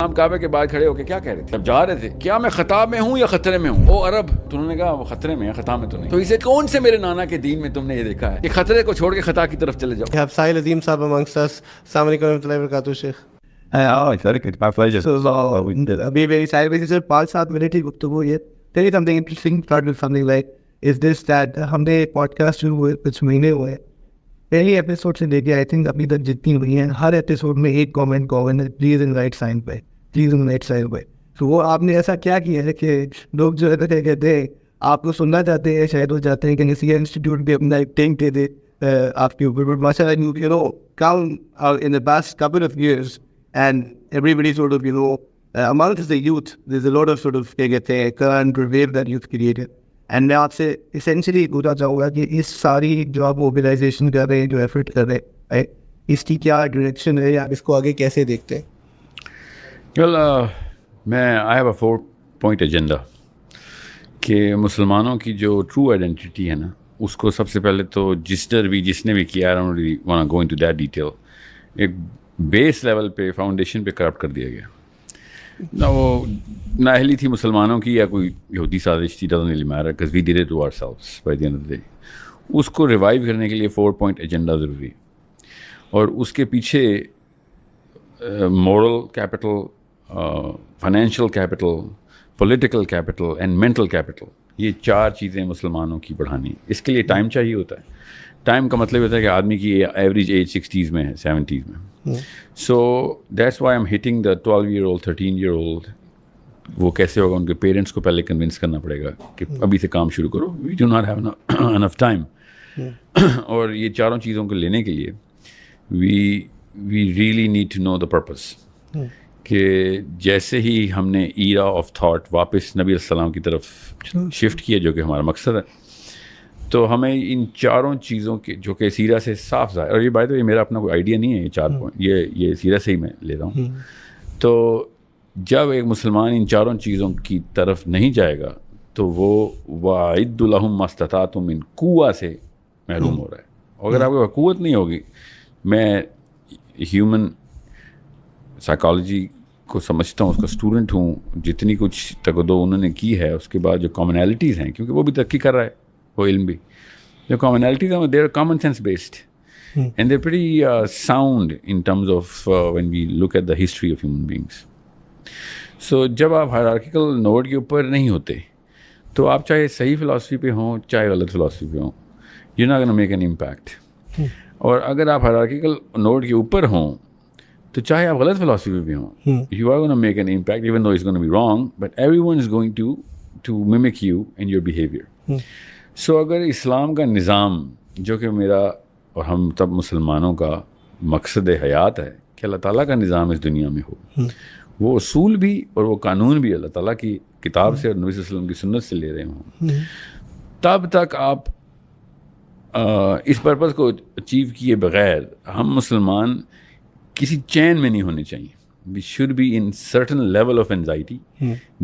ہم کعبے کے بعد کھڑے ہو کے کیا کہہ رہے تھے جب جا رہے تھے؟ کیا میں خطا میں ہوں یا خطرے میں ہوں؟ او عرب، تو انہوں نے کہا وہ خطرے میں ہے، خطا میں تو نہیں. تو اسے کون سے میرے نانا کے دین میں تم نے یہ دیکھا ہے کہ خطرے کو چھوڑ کے خطا کی طرف چلے جاؤ؟ ساحل عظیم صاحب amongst us. السلام علیکم ورحمۃ اللہ وبرکاتہ. شیخ My pleasure. ابھی میری سائڈ میں صرف 5-7 منٹ ہی گفتگو ہے. Tell me something interesting, start with something like is this that ہم نے پوڈ کاسٹ شروع ہوئے کچھ مہینے ہوئے، پہلی ایپیسوڈ سے لے کے آئی تھنک ابھی تک جتنی ہوئی ہیں ہر ایپیسوڈ میں ایک کامنٹ ہے پلیز ان رائٹ سائن پہ، پلیز ان رائٹ سائن پہ. تو وہ آپ نے ایسا کیا کیا ہے کہ لوگ جو ہے کہتے ہیں آپ کو سننا چاہتے ہیں، شاید وہ چاہتے ہیں کہ کسی انسٹیٹیوٹ پہ اپنا ایک ٹینک دے دے آپ کے اوپر. بٹ ماشاء اللہ you know come in the past couple of years and everybody sort of amongst the youth there's a lot of sort of کیا کہتے ہیں current wave that you've created. And میں آپ سے اسینشلی پوچھنا چاہوں گا کہ اس ساری جو آپ موبلائزیشن کر رہے ہیں، جو ایفرٹ کر رہے ہیں، اس کی کیا ڈائریکشن ہے یا آپ اس کو آگے کیسے دیکھتے ہیں؟ ویل میں I have a 4-point agenda کہ مسلمانوں کی جو ٹرو آئیڈینٹی ہے نا، اس کو سب سے پہلے تو جس نے بھی کیا گو انٹو دیٹ ڈیٹیل، ایک بیس لیول پہ فاؤنڈیشن پہ کرپٹ کر دیا گیا. نہ وہ نااہلی تھی مسلمانوں کی یا کوئی یہودی سازش تھی، doesn't really matter because we did it to ourselves by the end of the day. اس کو ریوائیو کرنے کے لیے 4-point ایجنڈا ضروری ہے، اور اس کے پیچھے moral capital, financial capital, political capital and mental capital, یہ 4 چیزیں مسلمانوں کی بڑھانی. اس کے لیے ٹائم چاہیے ہوتا ہے. ٹائم کا مطلب ہوتا ہے کہ آدمی کی ایوریج ایج 60s میں ہے، 70s میں. So that's why I'm hitting the 12-year-old 13-year-old. وہ کیسے ہوگا؟ ان کے پیرنٹس کو پہلے کنونس کرنا پڑے گا کہ ابھی سے کام شروع کرو. We do not have enough time. اور یہ 4 چیزوں کو لینے کے لیے we really need to know the purpose. کہ جیسے ہی ہم نے ایرا آف تھاٹ واپس نبی علیہ السلام کی طرف شفٹ کیا، جو کہ ہمارا مقصد ہے، تو ہمیں ان 4 چیزوں کے جو کہ سیرہ سے صاف ظاہر، اور یہ بات یہ میرا اپنا کوئی آئیڈیا نہیں ہے، یہ 4 پوائنٹ یہ سیرہ سے ہی میں لے رہا ہوں. تو جب ایک مسلمان ان 4 چیزوں کی طرف نہیں جائے گا تو وہ وَأَعِدُّ لَهُم مَّا اسْتَطَعْتُم مِّن قُوَّۃٍ سے محروم ہو رہا ہے. اگر آپ کے پاس قوت نہیں ہوگی، میں ہیومن سائیکالوجی کو سمجھتا ہوں، اس کا اسٹوڈنٹ ہوں، جتنی کچھ تقدو انہوں نے کی ہے، اس کے بعد جو کامنالٹیز ہیں، کیونکہ وہ بھی ترقی کر رہا ہے وہ علم بھی، جو کامنالٹیز ہیں they are common sense based and they are pretty sound in terms of when we look at the history of human beings. So جب آپ ہائرارکیکل نوڈ کے اوپر نہیں ہوتے تو آپ چاہے صحیح فلاسفی پہ ہوں چاہے غلط فلاسفی پہ ہوں، you not gonna make an impact. اور اگر آپ ہائرارکیکل نوڈ کے اوپر ہوں تو چاہے آپ غلط فلاسفی پہ بھی ہوں، you are gonna make an impact even though it's gonna be wrong, but everyone is going to mimic you and your behaviour. So اگر اسلام کا نظام، جو کہ میرا اور ہم تب مسلمانوں کا مقصد حیات ہے کہ اللہ تعالیٰ کا نظام اس دنیا میں ہو، وہ اصول بھی اور وہ قانون بھی اللہ تعالیٰ کی کتاب سے اور نبی صلی اللہ علیہ وسلم کی سنت سے لے رہے ہوں، تب تک آپ اس پرپز کو اچیو کیے بغیر ہم مسلمان کسی چین میں نہیں ہونے چاہیے. We should be in certain level of anxiety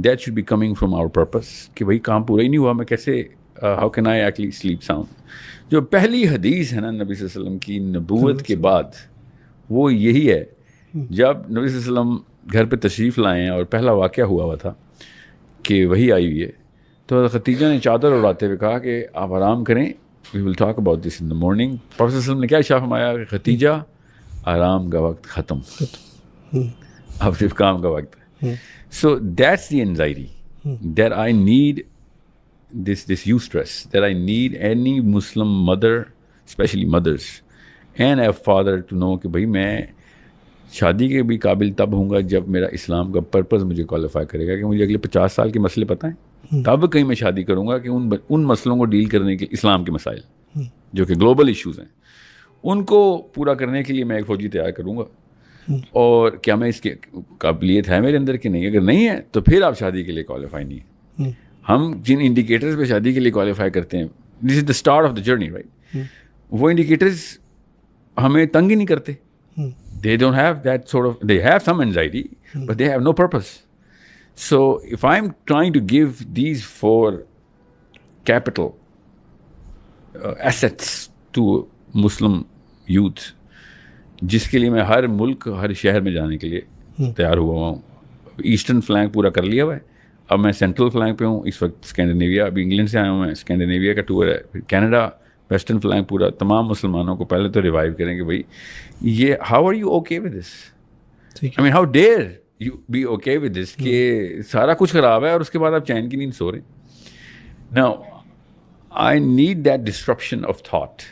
that should be coming from our purpose کہ بھائی کام پورا ہی نہیں ہوا، میں کیسے how can I actually sleep sound. جو پہلی حدیث ہے نا نبی صلی اللہ علیہ وسلم کی نبوت کے بعد، وہ یہی ہے. جب نبی صلی اللہ علیہ وسلم گھر پہ تشریف لائے ہیں اور پہلا واقعہ ہوا تھا کہ وہی آئی ہوئی ہے، تو خدیجہ نے چادر اڑاتے ہوئے کہا کہ آپ آرام کریں، we will talk about this in the morning. Professor صلی اللہ علیہ وسلم نے کیا ارشاد فرمایا کہ خدیجہ آرام کا وقت ختم، اب صرف کام کا وقت ہے. So that's the anxiety that I need, this eustress that I need any Muslim mother, especially mothers and a father to know کہ بھائی میں شادی کے بھی قابل تب ہوں گا جب میرا اسلام کا پرپز مجھے کوالیفائی کرے گا کہ مجھے اگلے 50 سال کے مسئلے پتہ ہیں، تب کہیں میں شادی کروں گا کہ ان مسئلوں کو ڈیل کرنے کے اسلام کے مسائل جو کہ گلوبل ایشوز ہیں، ان کو پورا کرنے کے لیے میں ایک فوجی تیار کروں گا. اور کیا میں اس کی قابلیت ہے میرے اندر کہ نہیں؟ اگر نہیں ہے تو پھر آپ شادی کے لیے کوالیفائی نہیں ہیں. ہم جن انڈیکیٹرز پہ شادی کے لیے کوالیفائی کرتے ہیں، this is the start of the journey right, وہ انڈیکیٹرز ہمیں تنگ ہی نہیں کرتے. They don't have that sort of, they have some anxiety, but they have no purpose. So if I'm trying to give these 4 capital assets to Muslim youth, جس کے لیے میں ہر ملک ہر شہر میں جانے کے لیے تیار ہوا ہوں ایسٹرن فلینک پورا کر لیا ہوا ہے. اب میں سینٹرل فلینک پہ ہوں اس وقت. اسکینڈینیویا, ابھی انگلینڈ سے آیا ہوں میں, اسکینڈینیویا کا ٹور ہے. پھر کینیڈا, ویسٹرن فلینک پورا. تمام مسلمانوں کو پہلے تو ریوائیو کریں کہ بھائی یہ how are you okay with this, I mean how dare you be okay with this کہ سارا کچھ خراب ہے اور اس کے بعد آپ چین کی نیند سو رہے ہیں. Now I need that disruption of thought.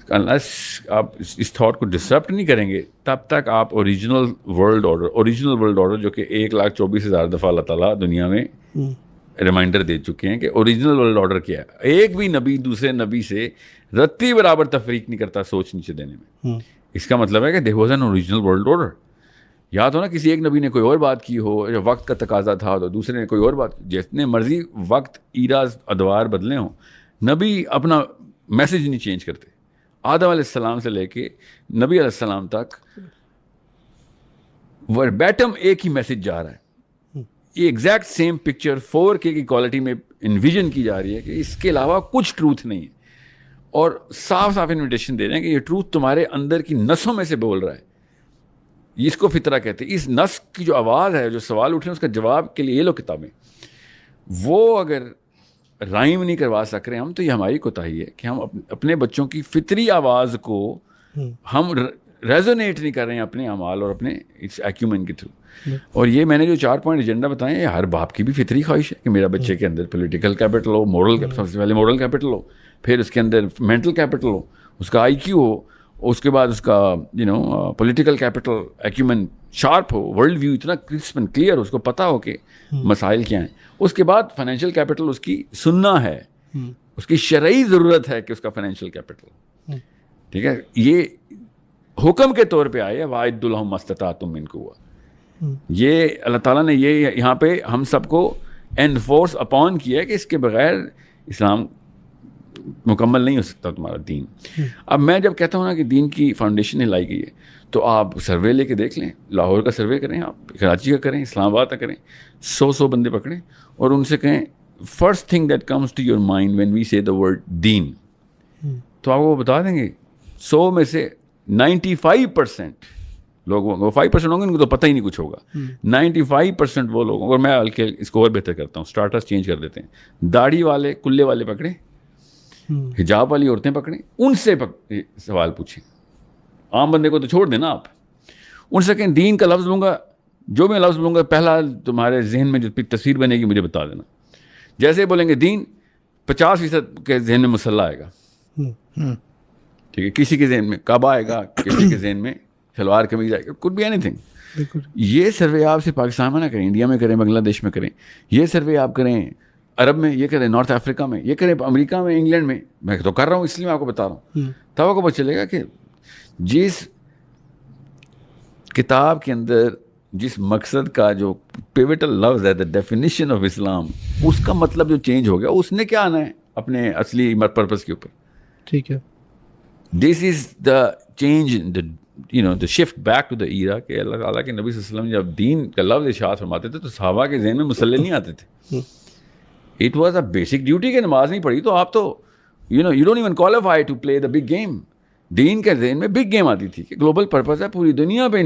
Unless آپ اس تھاٹ کو ڈسٹرپٹ نہیں کریں گے تب تک آپ اوریجنل ورلڈ آرڈر جو کہ 1,24,000 دفعہ اللہ تعالیٰ دنیا میں ریمائنڈر دے چکے ہیں کہ اوریجنل ورلڈ آرڈر کیا ہے. ایک بھی نبی دوسرے نبی سے رتی برابر تفریق نہیں کرتا سوچ نیچے دینے میں. اس کا مطلب ہے کہ there was an original world order. یاد ہو نا کسی ایک نبی نے کوئی اور بات کی ہو, جب وقت کا تقاضا تھا تو دوسرے نے کوئی اور بات. جتنے مرضی وقت ایراز ادوار بدلے ہوں, نبی اپنا میسج نہیں چینج کرتے. آدم علیہ السلام سے لے کے نبی علیہ السلام تک وربیٹم ایک ہی میسج جا رہا ہے. یہ ایگزیکٹ سیم پکچر 4K کی کوالٹی میں انویژن کی جا رہی ہے کہ اس کے علاوہ کچھ ٹروتھ نہیں ہے, اور صاف صاف انویٹیشن دے رہے ہیں کہ یہ ٹروتھ تمہارے اندر کی نسوں میں سے بول رہا ہے. اس کو فطرہ کہتے ہیں. اس نس کی جو آواز ہے, جو سوال اٹھے اس کا جواب کے لیے یہ لو کتابیں. وہ اگر رائم نہیں کروا سک رہے ہم, تو یہ ہماری کوتاہی ہے کہ ہم اپنے بچوں کی فطری آواز کو ہم ریزونیٹ نہیں کر رہے ہیں اپنے اعمال اور اپنے اس ایکیومن کے تھرو. اور یہ میں نے جو 4 پوائنٹ ایجنڈا بتائے ہیں, یہ ہر باپ کی بھی فطری خواہش ہے کہ میرا بچے کے اندر پولیٹیکل کیپٹل ہو, مورل, سب سے پہلے مورل کیپٹل ہو, پھر اس کے اندر مینٹل کیپٹل ہو, اس کا IQ ہو, اس کے بعد اس کا پولیٹیکل کیپٹل ایکیومن شارپ ہو, ورلڈ ویو اتنا کرسپ اینڈ کلیئر, اس کو پتہ ہو کہ مسائل کیا ہیں. اس کے بعد فائنینشیل کیپٹل اس کی سننا ہے, اس کی شرعی ضرورت ہے کہ اس کا فائنینشیل کیپٹل, ٹھیک ہے, یہ حکم کے طور پہ آئے وَأَعِدُّوا لَهُم مَا اسْتَطَعْتُم مِّن قُوَّةٍ. یہ اللہ تعالیٰ نے یہ یہاں پہ ہم سب کو انفورس اپون کیا ہے کہ اس کے بغیر اسلام مکمل نہیں ہو سکتا تمہارا دین. اب میں جب کہتا ہوں نا کہ دین کی فاؤنڈیشن لائی گئی ہے, تو آپ سروے لے کے دیکھ لیں, لاہور کا سروے کریں, آپ کراچی کا کریں, اسلام آباد کا کریں, 100 بندے پکڑیں اور ان سے کہیں first thing that comes to your mind when we say the word دین, تو آپ کو بتا دیں گے 100 میں سے 95% لوگوں کو, 5% ہوں گے ان کو تو پتہ ہی نہیں کچھ ہوگا, 95% وہ لوگوں. اور میں بلکہ اس کو اور بہتر کرتا ہوں, اسٹارٹرس چینج کر دیتے ہیں. داڑھی والے کلے والے پکڑیں, حجاب والی عورتیں پکڑیں, ان سے سوال پوچھیں. عام بندے کو تو چھوڑ دیں نا آپ, ان سے کہیں دین کا لفظ لوں گا, جو میں لفظ لوں گا پہلا تمہارے ذہن میں جو تصویر بنے گی مجھے بتا دینا. جیسے بولیں گے دین, 50% کے ذہن میں مسلح آئے گا, ٹھیک ہے, کسی کے ذہن میں کعبہ آئے گا, کسی کے ذہن میں شلوار قمیض آئے گا, could be anything. یہ سروے آپ سے پاکستان میں نہ کریں, انڈیا میں کریں, بنگلہ دیش میں کریں. یہ سروے آپ کریں عرب میں, یہ کریں نارتھ افریقہ میں, یہ کریں امریکہ میں, انگلینڈ میں. میں تو کر رہا ہوں اس لیے میں آپ کو بتا رہا ہوں, تب آپ کو پتہ چلے گا کہ جس کتاب کے اندر جس مقصد کا جو پیوٹل لفظ ہے, دا ڈیفینیشن آف اسلام, اس کا مطلب جو چینج ہو گیا, اس نے کیا آنا ہے اپنے اصلی پرپز کے اوپر. ٹھیک ہے, this is the change, the shift back to the era کہ اللہ تعالیٰ کے نبی صلی اللہ علیہ وسلم جب دین کا لفظ ارشاد فرماتے تھے تو صحابہ کے ذہن میں مسلح نہیں آتے تھے. It was a basic duty کہ نماز نہیں پڑھی تو آپ تو you don't even qualify to play the big game. دین کے ذہن میں بگ گیم آتی تھی کہ گلوبل پرپز ہے, پوری دنیا پہ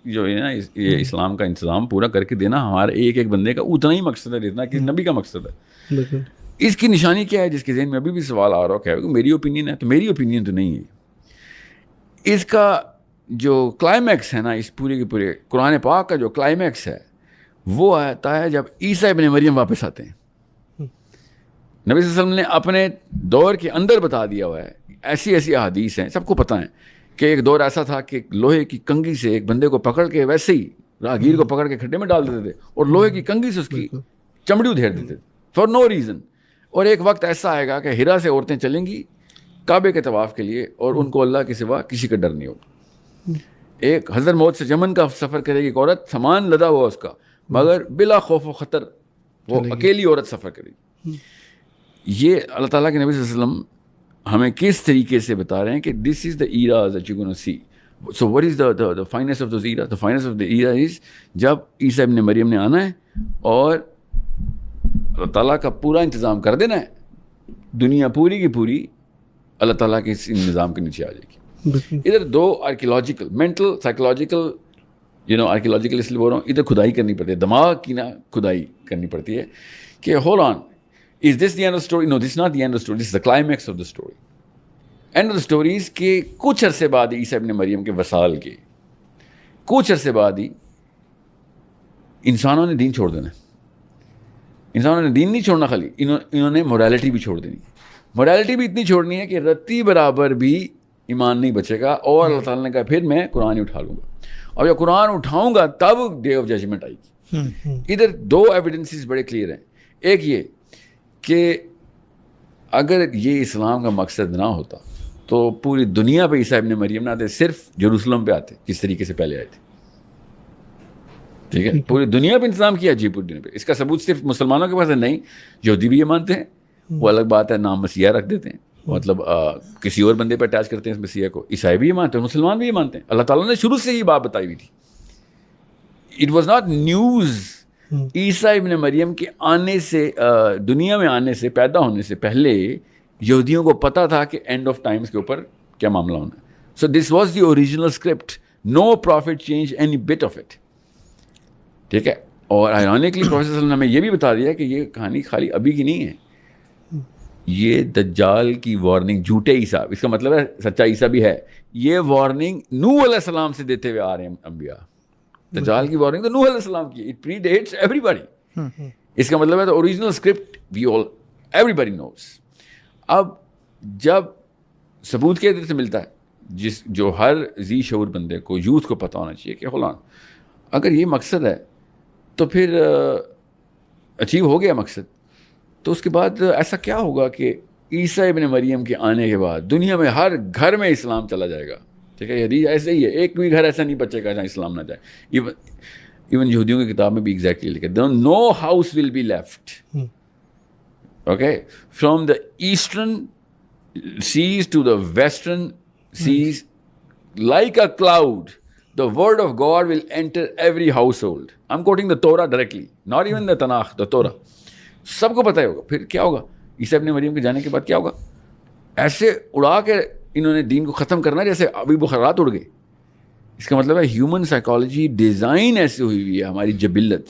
جو ہے نا یہ اسلام کا انتظام پورا کر کے دینا ہمارے ایک ایک بندے کا اتنا ہی مقصد ہے جتنا کہ نبی کا مقصد ہے. اس کی نشانی کیا ہے, جس کے ذہن میں ابھی بھی سوال آ رہا ہے کہ میری اوپینین ہے, تو میری اوپینین تو نہیں ہے. اس کا جو کلائمیکس ہے نا, اس پورے کے پورے قرآن پاک کا جو کلائمیکس ہے وہ آتا ہے جب عیسیٰ ابن مریم واپس آتے ہیں. نبی صلی اللہ علیہ وسلم نے اپنے دور کے اندر بتا دیا ہوا ہے, ایسی ایسی احادیث ہیں, سب کو پتہ ہے کہ ایک دور ایسا تھا کہ لوہے کی کنگھی سے ایک بندے کو پکڑ کے ویسے ہی راہگیر کو پکڑ کے کھڈے میں ڈال دیتے تھے اور لوہے کی کنگھی سے اس کی چمڑی ادھیر دیتے تھے فار نو ریزن. اور ایک وقت ایسا آئے گا کہ ہرا سے عورتیں چلیں گی کعبے کے طواف کے لیے اور ان کو اللہ کے سوا کسی کا ڈر نہیں ہوگا. ایک حضرت موت سے یمن کا سفر کرے گی ایک عورت, سامان لدا ہوا اس کا, مگر بلا خوف و خطر وہ اکیلی عورت سفر کرے گی. یہ اللہ تعالیٰ کے نبی صلی اللہ علیہ وسلم ہمیں کس طریقے سے بتا رہے ہیں کہ this is the era that you gonna see. So what is the finest of those era? The finest of the era is جب عیسیٰ ابن مریم نے آنا ہے اور اللہ تعالیٰ کا پورا انتظام کر دینا ہے, دنیا پوری کی پوری اللہ تعالیٰ کے اس نظام کے نیچے آ جائے گی. ادھر دو آرکیولوجیکل, مینٹل, سائیکولوجیکل آرکیولوجیکل اس لیے بول رہا ہوں, ادھر کھدائی کرنی پڑتی ہے, دماغ کی نا کھدائی کرنی پڑتی ہے کہ hold on, is this the end of story? No, this not the end of story, this the climax of the story. End of the stories کے کچھ عرصے بعد عیسیٰ ابن مریم کے وصال کے کچھ عرصے بعد ہی انسانوں نے دین چھوڑ دینا. انسانوں نے دین نہیں چھوڑنا, خالی انہوں نے مورالٹی بھی چھوڑ دینی. مورالٹی بھی اتنی چھوڑنی ہے کہ رتی برابر بھی ایمان نہیں بچے گا, اور اللہ تعالیٰ نے کہا پھر میں قرآن ہی اٹھا لوں گا, اور جب قرآن اٹھاؤں گا تب ڈے آف ججمنٹ آئے گی. ادھر دو ایویڈنسز بڑے کلیئر ہیں. ایک یہ کہ اگر یہ اسلام کا مقصد نہ ہوتا تو پوری دنیا پہ عیسیٰ ابن مریم نہ آتے, صرف جیروسلم پہ آتے جس طریقے سے پہلے آئے تھے. ٹھیک ہے, پوری دنیا پہ انتظام کیا جی, پوری دنیا پہ. اس کا ثبوت صرف مسلمانوں کے پاس ہے نہیں, یہودی بھی یہ مانتے ہیں, وہ الگ بات ہے, نام مسیحا رکھ دیتے ہیں, مطلب کسی اور بندے پہ اٹیچ کرتے ہیں اس مسیحا کو. عیسائی بھی یہ مانتے ہیں, مسلمان بھی یہ مانتے ہیں. اللہ تعالیٰ نے شروع سے یہ بات بتائی ہوئی تھی. It was not news. Isa ibn Maryam کے آنے سے, دنیا میں آنے سے, پیدا ہونے سے پہلے یہودیوں کو پتہ تھا کہ اینڈ آف ٹائمز کے اوپر کیا معاملہ ہونا ہے. So this was the original script, no prophet change any bit of it. ٹھیک ہے, اور آئرونکلی پروفیسر صلی اللہ علیہ وسلم نے ہمیں یہ بھی بتا دیا کہ یہ کہانی خالی ابھی کی نہیں ہے, یہ دجال کی وارننگ, جھوٹے عیسیٰ, اس کا مطلب ہے سچا عیسیٰ بھی ہے, یہ وارننگ نوح علیہ السلام سے دیتے ہوئے آ رہے ہیں انبیاء. دجال کی وارننگ تو نوح علیہ السلام کی, it predates everybody. اس کا مطلب ہے تو original script we all everybody knows. اب جب ثبوت کے ادھر سے ملتا ہے جو ہر ذی شعور بندے کو, یوتھ کو پتہ ہونا چاہیے کہ فلاں اگر یہ مقصد ہے تو پھر اچیو ہو گیا مقصد, تو اس کے بعد ایسا کیا ہوگا کہ عیسیٰ ابن مریم کے آنے کے بعد دنیا میں ہر گھر میں اسلام چلا جائے گا. ٹھیک ہے, حدیث ایسے ہی ہے, ایک بھی گھر ایسا نہیں بچے گا جہاں اسلام نہ جائے. ایون یہودیوں کی کتاب میں بھی ایگزیکٹلی لکھا, no house will be left, okay, from the eastern seas to the western seas, like a cloud the word of God will enter every household. I'm quoting the Torah directly, not even the Tanakh, the Torah. سب کو پتہ ہوگا پھر کیا ہوگا. عیسیٰ ابن مریم کے جانے کے بعد کیا ہوگا؟ ایسے اڑا کے انہوں نے دین کو ختم کرنا جیسے ابھی بخارات اڑ گئے. اس کا مطلب ہے ہیومن سائیکالوجی ڈیزائن ایسے ہوئی ہوئی ہے, ہماری جبلت,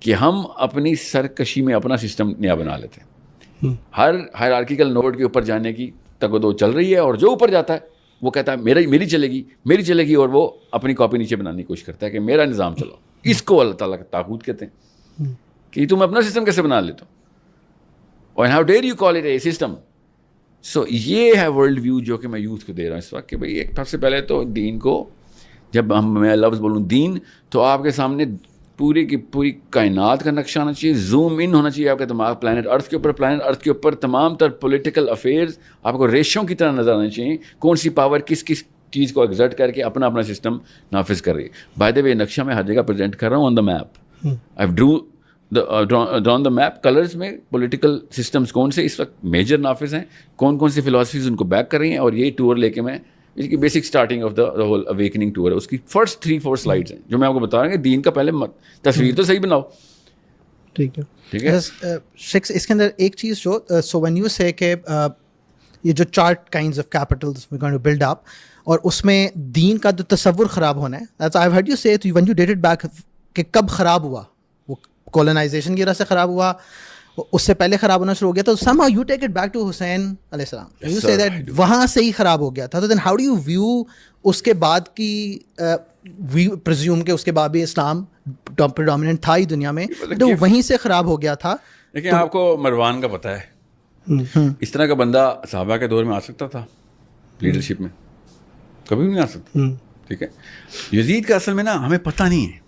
کہ ہم اپنی سرکشی میں اپنا سسٹم نیا بنا لیتے ہیں. ہر ہائرارکیکل نوڈ کے اوپر جانے کی تگ و دو چل رہی ہے, اور جو اوپر جاتا ہے وہ کہتا ہے میری چلے گی, اور وہ اپنی کاپی نیچے بنانے کی کوشش کرتا ہے کہ میرا نظام چلاؤ. اس کو اللہ تعالیٰ کا طاغوت کہتے ہیں کہ تم اپنا سسٹم کیسے بنا لیتے ہو, اور how dare you call it a system. So یہ ہے ورلڈ ویو جو کہ میں یوتھ کو دے رہا ہوں اس وقت, کہ بھائی ایک سب سے پہلے تو دین کو, جب میں لفظ بولوں دین, تو آپ کے سامنے پوری کی پوری کائنات کا نقشہ آنا چاہیے, زوم ان ہونا چاہیے آپ کا دماغ پلانٹ ارتھ کے اوپر تمام تر پولیٹیکل افیئرز آپ کو ریشوں کی طرح نظر آنے چاہیے, کون سی پاور کس چیز کو ایگزرٹ کر کے اپنا سسٹم نافذ کر رہی ہے. بائی دا وے نقشہ میں ہر جگہ پریزنٹ کر رہا ہوں on the map. I drawn the map colours میں پولیٹیکل سسٹمز کون سے اس وقت میجر نافذ ہیں, کون سی فلاسفیز ان کو بیک کر رہی ہیں, اور یہ ٹور لے کے میں اس کی basic starting of the whole awakening tour ہے, اس کی فرسٹ 3-4 سلائڈس ہیں جو میں آپ کو بتا رہا ہوں کہ دین کا پہلے تصویر تو صحیح بناؤ. ٹھیک ہے. اس کے اندر ایک چیز جو سو وین یو سے کہ یہ جو 4 kinds of capitals we're going to build up, اور اس میں دین کا جو تصور خراب ہونا ہے, I've heard you say when you dated back کہ کب خراب ہوا, وہ کولونائزیشن کی وجہ سے خراب ہوا, اس سے پہلے خراب ہونا شروع ہو گیا, تو somehow you take it back to حسین علیہ السلام, you say that وہاں سے ہی خراب ہو گیا تھا. تو then how do you view اس کے بعد کی we presume کہ اس کے بعد بھی اسلام predominant تھا ہی دنیا میں, تو وہیں سے خراب ہو گیا تھا. لیکن آپ کو مروان کا پتہ ہے, اس طرح کا بندہ صحابہ کے دور میں آ سکتا تھا لیڈرشپ میں؟ کبھی بھی نہیں آ سکتا. ٹھیک ہے, یزید کا اصل میں نا ہمیں پتہ نہیں ہے,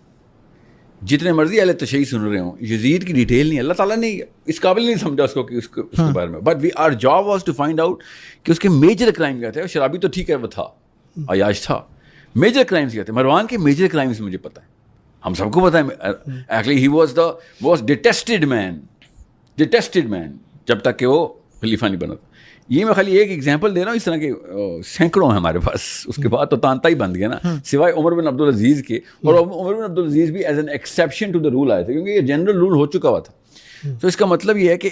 جتنے مرضی اہل تشیع سن رہے ہوں, یزید کی ڈیٹیل نہیں, اللہ تعالیٰ نے اس قابل نہیں سمجھا اس کو کہ اس کے بارے میں. But our job was to find out کہ اس کے میجر کرائم کیا تھے. شرابی تو ٹھیک ہے وہ تھا, عیاش تھا, میجر کرائمس کیا تھے. مروان کے میجر کرائمس مجھے پتہ ہے, ہم سب کو پتہ ہے. ایکچولی ہی واز ڈیٹیسٹڈ مین جب تک کہ وہ خلیفہ نہیں بنا تھا. یہ میں خالی ایک ایگزامپل دے رہا ہوں, اس طرح کے سینکڑوں ہیں ہمارے پاس. اس کے بعد تو تانتا ہی بند گیا نا, سوائے عمر بن عبدالعزیز کے, اور عمر بن عبدالعزیز بھی as an exception to the rule آئے تھے, کیونکہ یہ جنرل رول ہو چکا ہوا تھا. تو اس کا مطلب یہ ہے کہ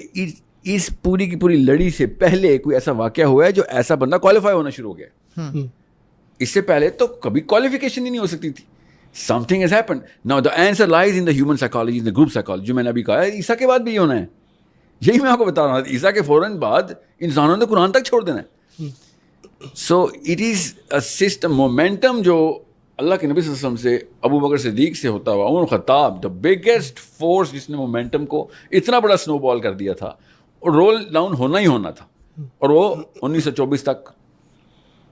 اس پوری کی پوری لڑی سے پہلے کوئی ایسا واقعہ ہوا ہے جو ایسا بندہ کوالیفائی ہونا شروع ہو گیا. اس سے پہلے تو کبھی کوالیفیکیشن ہی نہیں ہو سکتی تھی. Something has happened. Now the answer lies in the human psychology, in the group psychology. جو میں نے ابھی کہا ہے عیسیٰ کے بعد بھی یہ ہونا ہے. یہی میں آپ کو بتا رہا ہوں, عیسیٰ کے فوراً بعد انسانوں نے قرآن تک چھوڑ دینا ہے. So it is a system, momentum جو اللہ کے نبی صلی اللہ علیہ وسلم سے, ابو بکر صدیق سے ہوتا ہوا, عمر خطاب, the biggest force جس نے مومنٹم کو اتنا بڑا سنو بال کر دیا تھا, اور رول ڈاؤن ہونا ہی ہونا تھا, اور وہ 1924 تک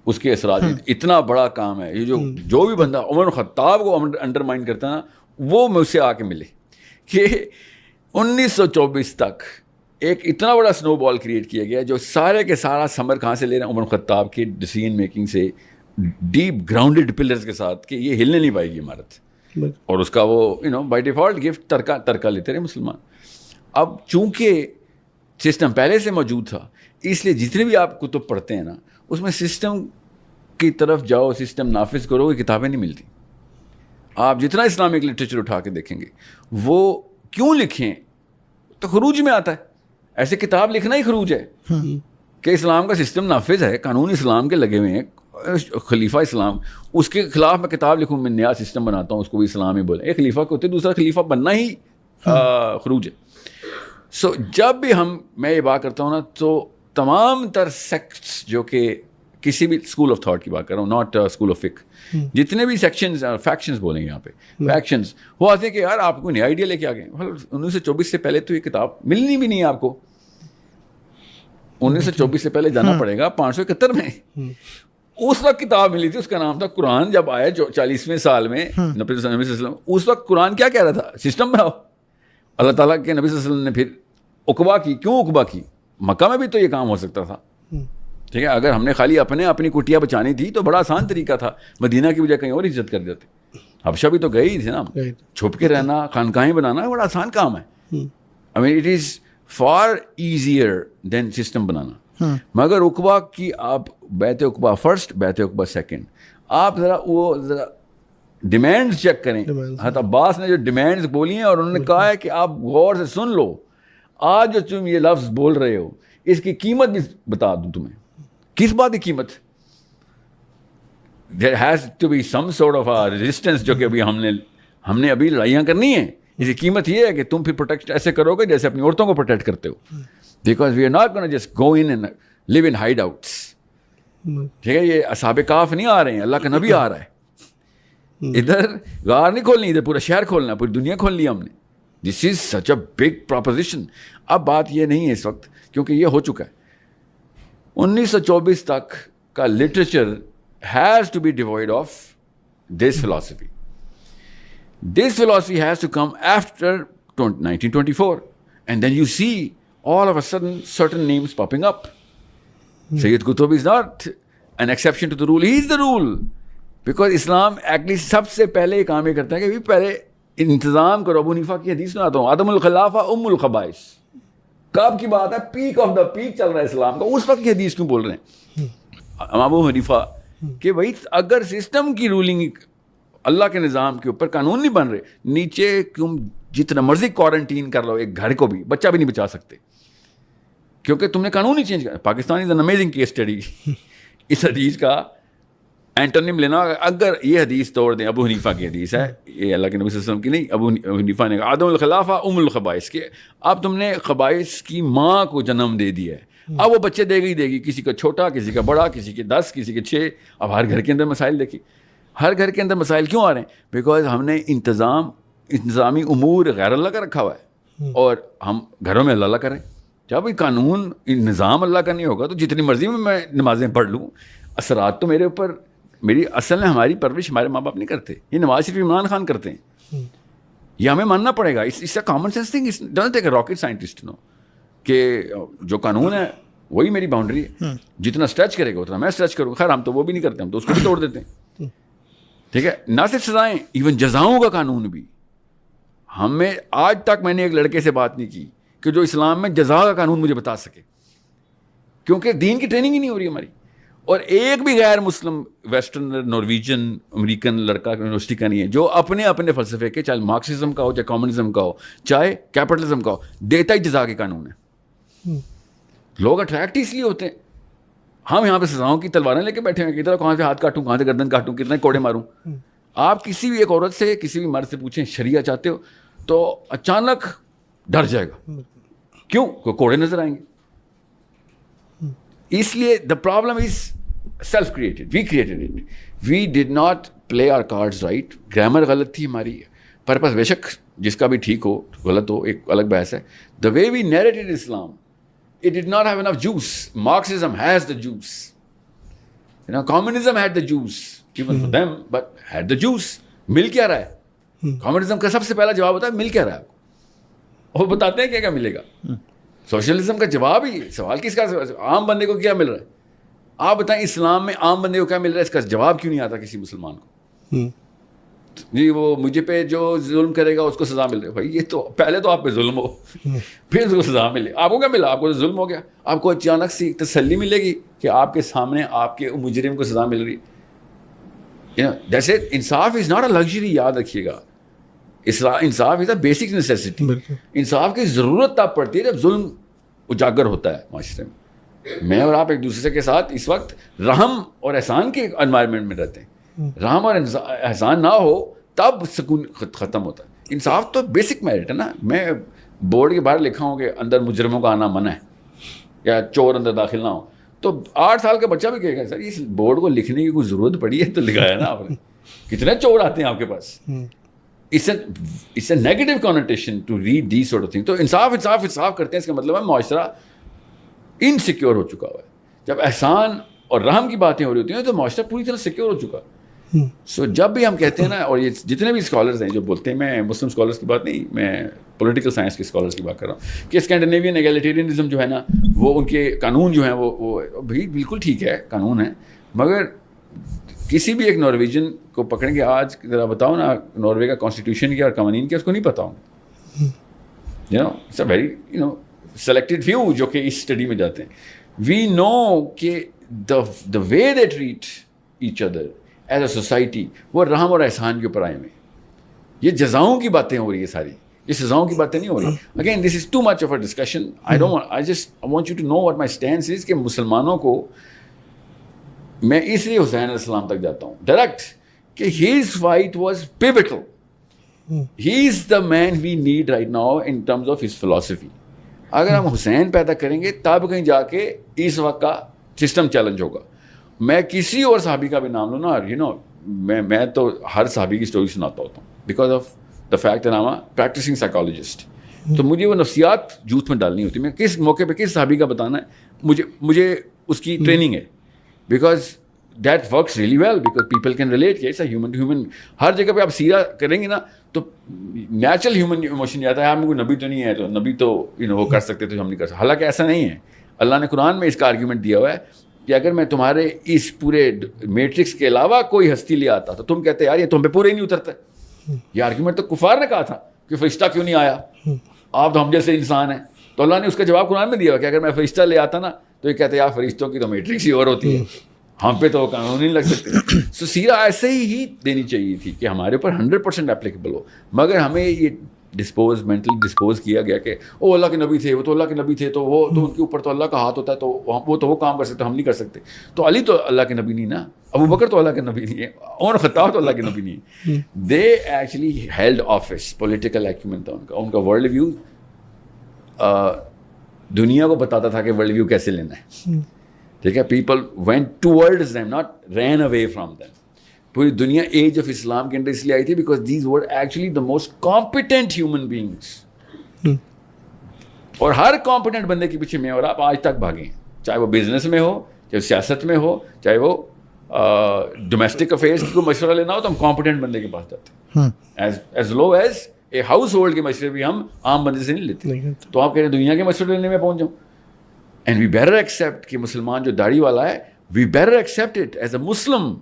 اس کے اثرات. اتنا بڑا کام ہے یہ. جو بھی بندہ عمر خطاب کو انڈرمائن کرتا نا, وہ مجھ سے آ کے ملے کہ 1924 تک ایک اتنا بڑا سنو بال کریٹ کیا گیا جو سارے کے سارا سمر کہاں سے لے رہے ہیں, عمر خطاب کی ڈیسیژن میکنگ سے, ڈیپ گراؤنڈڈ پلرز کے ساتھ, کہ یہ ہلنے نہیں پائے گی عمارت. اور اس کا وہ بائی ڈیفالٹ گفٹ ترکہ لیتے رہے مسلمان. اب چونکہ سسٹم پہلے سے موجود تھا, اس لیے جتنے بھی آپ کتب پڑھتے ہیں نا, اس میں سسٹم کی طرف جاؤ, سسٹم نافذ کرو, یہ کتابیں نہیں ملتی. آپ جتنا اسلامک لٹریچر اٹھا کے دیکھیں گے, وہ کیوں لکھیں تو خروج میں آتا ہے. ایسے کتاب لکھنا ہی خروج ہے کہ اسلام کا سسٹم نافذ ہے, قانون اسلام کے لگے ہوئے ہیں, خلیفہ اسلام, اس کے خلاف میں کتاب لکھوں, میں نیا سسٹم بناتا ہوں, اس کو بھی اسلام ہی بولیں. ایک خلیفہ کو ہوتے, دوسرا خلیفہ بننا ہی خروج ہے. سو جب بھی میں یہ بات کرتا ہوں نا, تو تمام تر سیکٹس جو کہ کسی بھی اسکول آف تھاٹ کی بات کر رہا ہوں, ناٹ اسکول آف فقہ, جتنے بھی سیکشنز, فیکشنز بولیں گے یہاں پہ, فیکشنز وہ آتے ہیں کہ یار آپ کو نیا آئیڈیا لے کے آ گئے. 1924 سے پہلے تو یہ کتاب ملنی بھی نہیں ہے آپ کو. 1924 سے پہلے جانا پڑے گا 571 میں. اس وقت کتاب ملی تھی, اس کا نام تھا قرآن. جب آیا 40ویں سال میں نبی صلی اللہ علیہ وسلم, اس وقت قرآن کیا کہہ رہا تھا, سسٹم بناؤ. اللہ تعالیٰ کے نبی صلی اللہ علیہ وسلم نے پھر عقبہ کی. کیوں عقبہ کی؟ مکہ میں بھی تو یہ کام ہو سکتا تھا, ٹھیک ہے. اگر ہم نے خالی اپنی کٹیا بچانی تھی تو بڑا آسان طریقہ تھا, مدینہ کی بجائے کہیں اور ہجرت کر دیتے. حبشہ بھی تو گئے ہی تھے نا, چھپ کے رہنا, خانقاہیں بنانا بڑا آسان کام ہے. I mean it is far easier than system بنانا. مگر عقبہ کی آپ بیعت عقبہ فرسٹ, بیعت عقبہ سیکنڈ, آپ ذرا ڈیمانڈز چیک کریں. حضرت عباس نے جو ڈیمانڈز بولی ہیں, اور انہوں نے کہا ہے کہ آپ غور سے سن لو, آج جو تم یہ لفظ بول رہے ہو اس کی قیمت بھی بتا دوں تمہیں. کس بات کی قیمت؟ there has to be some sort of a resistance جو کہ ابھی ہم نے ابھی لڑائیاں کرنی ہیں. اس کی قیمت یہ ہے کہ تم پھر پروٹیکٹ ایسے کرو گے جیسے اپنی عورتوں کو پروٹیکٹ کرتے ہو. Because we are not gonna just go in and leave in hideouts. ٹھیک ہے, یہ اصحاب کہف نہیں آ رہے ہیں, اللہ کا نبی آ رہا ہے. ادھر غار نہیں کھولنی, ادھر پورا شہر کھولنا, پوری دنیا کھول لی ہم نے. دس از سچ اے بگ پروپوزیشن. اب بات یہ نہیں ہے اس وقت, کیونکہ یہ ہو چکا ہے. 1924 تک کا literature has to be devoid of this philosophy. This philosophy has to come after 1924. And then you see all of a sudden certain names popping up. Sayyid Qutb is not an exception to the rule. He is the rule. Because Islam actually سب سے پہلے کام یہ کرتا ہے کہ پہلے انتظام کرو. ابو حنیفہ کی حدیث سناتا ہوں, عدم الخلافہ ام الخبائث. کب کی بات ہے؟ پیک آف دا پیک چل رہا ہے اسلام کا, اس وقت کی حدیث کیوں بول رہے ہیں ابو حنیفہ کہ بھائی اگر سسٹم کی رولنگ اللہ کے نظام کے اوپر قانون نہیں بن رہے, نیچے کیوں جتنا مرضی کوارنٹین کر لو, ایک گھر کو بھی بچہ بھی نہیں بچا سکتے کیونکہ تم نے قانون ہی چینج کیا. Pakistan is an amazing case study. اس حدیث کا اینٹونیم لینا, اگر یہ حدیث توڑ دیں, ابو حنیفہ کی حدیث ہے, یہ اللہ کے نبی صلی اللہ علیہ وسلم کی نہیں, ابو حنیفہ نے کہا عدم الخلافہ ام الخبائث, کے اب تم نے خبائث کی ماں کو جنم دے دیا ہے, اب وہ بچے دے گی, کسی کا چھوٹا, کسی کا بڑا, کسی کے 10, کسی کے 6. اب ہر گھر کے اندر مسائل دیکھیے, ہر گھر کے اندر مسائل کیوں آ رہے ہیں؟ بیکاز ہم نے انتظامی امور غیر اللہ کا رکھا ہوا ہے, اور ہم گھروں میں اللہ کریں. جب قانون نظام اللہ کا نہیں ہوگا تو جتنی مرضی میں نمازیں پڑھ لوں, اثرات تو میرے اوپر, میری اصل میں ہماری پرورش ہمارے ماں باپ نہیں کرتے, یہ نواز شریف عمران خان کرتے ہیں. یہ ہمیں ماننا پڑے گا. اس کا common sense thing, doesn't take a rocket scientist know کہ جو قانون ہے وہی میری باؤنڈری ہے, جتنا اسٹریچ کرے گا اتنا میں اسٹریچ کروں. خیر ہم تو وہ بھی نہیں کرتے, ہم تو اس کو بھی توڑ دیتے ہیں. ٹھیک ہے, نہ صرف سزائیں, ایون جزاؤں کا قانون بھی. ہمیں آج تک میں نے ایک لڑکے سے بات نہیں کی کہ جو اسلام میں جزا کا قانون مجھے بتا سکے, کیونکہ دین کی ٹریننگ ہی نہیں ہو رہی ہماری. اور ایک بھی غیر مسلم ویسٹرن, نارویجن, امریکن لڑکا یونیورسٹی کا نہیں ہے جو اپنے فلسفے کے, چاہے مارکسزم کا ہو, چاہے کمیونزم کا ہو, چاہے کیپٹلزم کا ہو, دیتا ہی جزا کے قانون ہے. لوگ اٹریکٹ اس لیے ہوتے ہیں. ہم یہاں پہ سزاؤں کی تلواریں لے کے بیٹھے ہیں, کدھر کہاں سے ہاتھ کاٹوں, کہاں سے گردن کاٹوں, کتنے کوڑے ماروں. آپ کسی بھی ایک عورت سے, کسی بھی مرد سے پوچھیں شریعہ چاہتے ہو, تو اچانک ڈر جائے گا. کیوں؟ کوڑے نظر آئیں گے. اس لیے the problem is self created, we created it, we did not play our cards right. Grammar غلط تھی ہماری, پرپس بے شک جس کا بھی ٹھیک ہو غلط ہو, ایک الگ بحث ہے. The way we narrated Islam, it did not have enough juice. Marxism has the juice. You know, communism had the juice, even for them, but had the juice. مل کیا رہا ہے؟ کمیونزم کا سب سے پہلا جواب ہوتا ہے مل کیا رہا ہے. وہ بتاتے ہیں کیا کیا ملے گا. سوشلزم کا جواب ہی, سوال کس کا, عام بندے کو کیا مل رہا ہے. آپ بتائیں اسلام میں عام بندے کو کیا مل رہا ہے, اس کا جواب کیوں نہیں آتا کسی مسلمان کو. جی وہ مجھے پہ جو ظلم کرے گا اس کو سزا مل رہی ہے. بھائی یہ تو پہلے تو آپ پہ ظلم ہو, پھر اس کو سزا ملے. آپ کو کیا ملا؟ آپ کو تو ظلم ہو گیا. آپ کو اچانک سی تسلی ملے گی کہ آپ کے سامنے آپ کے مجرم کو سزا مل رہی. جیسے انصاف از ناٹ اے لگژری, یاد رکھیے گا. انصاف از اے بیسک نیسیسٹی. انصاف کی ضرورت تب پڑتی ہے جب ظلم اجاگر ہوتا ہے معاشرے میں. میں اور آپ ایک دوسرے کے ساتھ اس وقت رحم اور احسان کے انوائرمنٹ میں رہتے ہیں. رحم اور احسان نہ ہو تب سکون ختم ہوتا ہے. انصاف تو بیسک میرٹ ہے نا. میں بورڈ کے باہر لکھا ہوں کہ اندر مجرموں کا آنا منع ہے یا چور اندر داخل نہ ہو, تو 8 سال کا بچہ بھی کہے گا سر اس بورڈ کو لکھنے کی کوئی ضرورت پڑی ہے تو لکھایا نا آپ نے. کتنے چور آتے ہیں آپ کے پاس. it's a negative connotation to read these sort of things. تو انصاف کرتے ہیں, اس کا مطلب ہے معاشرہ انسیکیور ہو چکا ہوا ہے. جب احسان اور رحم کی باتیں ہو رہی ہوتی ہیں تو معاشرہ پوری طرح سیکیور ہو چکا ہے. سو جب بھی ہم کہتے ہیں نا, اور یہ جتنے بھی اسکالرز ہیں جو بولتے ہیں, میں مسلم اسکالرس کی بات نہیں, میں پولیٹیکل سائنس کے اسکالرس کی بات کر رہا ہوں, کہ اسکینڈینیوین ایگلیٹیرینزم جو ہے نا, وہ ان کے قانون جو ہیں وہ بھی بالکل ٹھیک ہے, قانون ہے, مگر کسی بھی ایک نارویجن کو پکڑیں گے آج ذرا بتاؤ نا ناروے کا کانسٹیٹیوشن کیا اور قوانین کیا, اس کو نہیں پتا ہوں. It's a very selected few جو کہ اس اسٹڈی میں جاتے ہیں. وی نو کہ the way they treat each other as a society, وہ رحم اور احسان کے اوپر آئے ہوئے. یہ جزاؤں کی باتیں ہو رہی ہیں ساری, یہ سزاؤں کی باتیں نہیں ہو رہی. Again this is too much of a discussion. I just want you to know what my stand is, کہ مسلمانوں کو میں اس لیے حسین علیہ السلام تک جاتا ہوں ڈائریکٹ, کہ his fight was pivotal. He is the man we need right now in terms of his philosophy. اگر ہم حسین پیدا کریں گے تب کہیں جا کے اس وقت کا سسٹم چیلنج ہوگا. میں کسی اور صحابی کا بھی نام لوں نا, میں تو ہر صحابی کی اسٹوری سناتا ہوتا ہوں, because of the fact that I am a practising psychologist. تو مجھے وہ نفسیات جوت میں ڈالنی ہوتی ہے, میں کس موقع پہ کس صحابی کا بتانا ہے, مجھے اس کی ٹریننگ ہے, because that works really well, because people can relate. It's a human. ہر جگہ پہ آپ سیرا کریں گے نا تو نیچرل ہیومن ایموشن آتا ہے, ہم کوئی نبی تو نہیں ہے, تو نبی تو وہ کر سکتے تو ہم نہیں کر سکتے. حالانکہ ایسا نہیں ہے. اللہ نے قرآن میں اس کا آرگیومنٹ دیا ہوا ہے کہ اگر میں تمہارے اس پورے میٹرکس کے علاوہ کوئی ہستی لے آتا تو تم کہتے یار یہ تم پہ پورے ہی نہیں اترتا. یہ آرگیومنٹ تو کفار نے کہا تھا کہ فرشتہ کیوں نہیں آیا, آپ تو ہم جیسے انسان ہیں. تو اللہ نے اس کا جواب قرآن میں دیا ہوا کہ اگر میں فرشتہ لے آتا نا تو یہ کہتے یار فرشتوں کی تو میٹرکس ہی اور ہوتی ہے, ہم پہ تو قانون نہیں لگ سکتے. سو سیرا ایسے ہی دینی چاہیے تھی کہ ہمارے اوپر 100% اپلیکیبل ہو, مگر ہمیں یہ مینٹلی ڈسپوز کیا گیا کہ وہ اللہ کے نبی تھے, وہ تو اللہ کے نبی تھے, تو وہ تو ان کے اوپر تو اللہ کا ہاتھ ہوتا ہے, تو وہ تو وہ کام کر سکتے, ہم نہیں کر سکتے. تو علی تو اللہ کے نبی نہیں نا, ابو بکر تو اللہ کے نبی نہیں ہے, عمر خطاب تو اللہ کے نبی نہیں ہے. They actually held office, political acumen تھا ان کا ورلڈ ویو دنیا کو بتاتا تھا کہ ورلڈ ویو کیسے لینا ہے. ٹھیک ہے, people went towards them, not ran away from them. پوری دنیا ایج آف اسلام کے اندر اس لیے آئی تھی because these were actually the most competent human beings. اور ہر کمپیٹنٹ بندے کے پیچھے میں اور آپ آج تک بھاگے ہیں, چاہے وہ بزنس میں ہو, چاہے سیاست میں ہو, چاہے وہ ڈومیسٹک افیئرس کی کوئی مشورہ لینا ہو تو ہم کمپیٹنٹ بندے کے پاس جاتے ہیں. As low as a household کے مشورے بھی ہم عام بندے سے نہیں لیتے. تو آپ کہہ رہے ہیں دنیا کے مشورے لینے میں پہنچ جاؤں. اینڈ وی بیٹر ایکسیپٹ کہ مسلمان جو داڑھی والا ہے, we better accept it as a Muslim.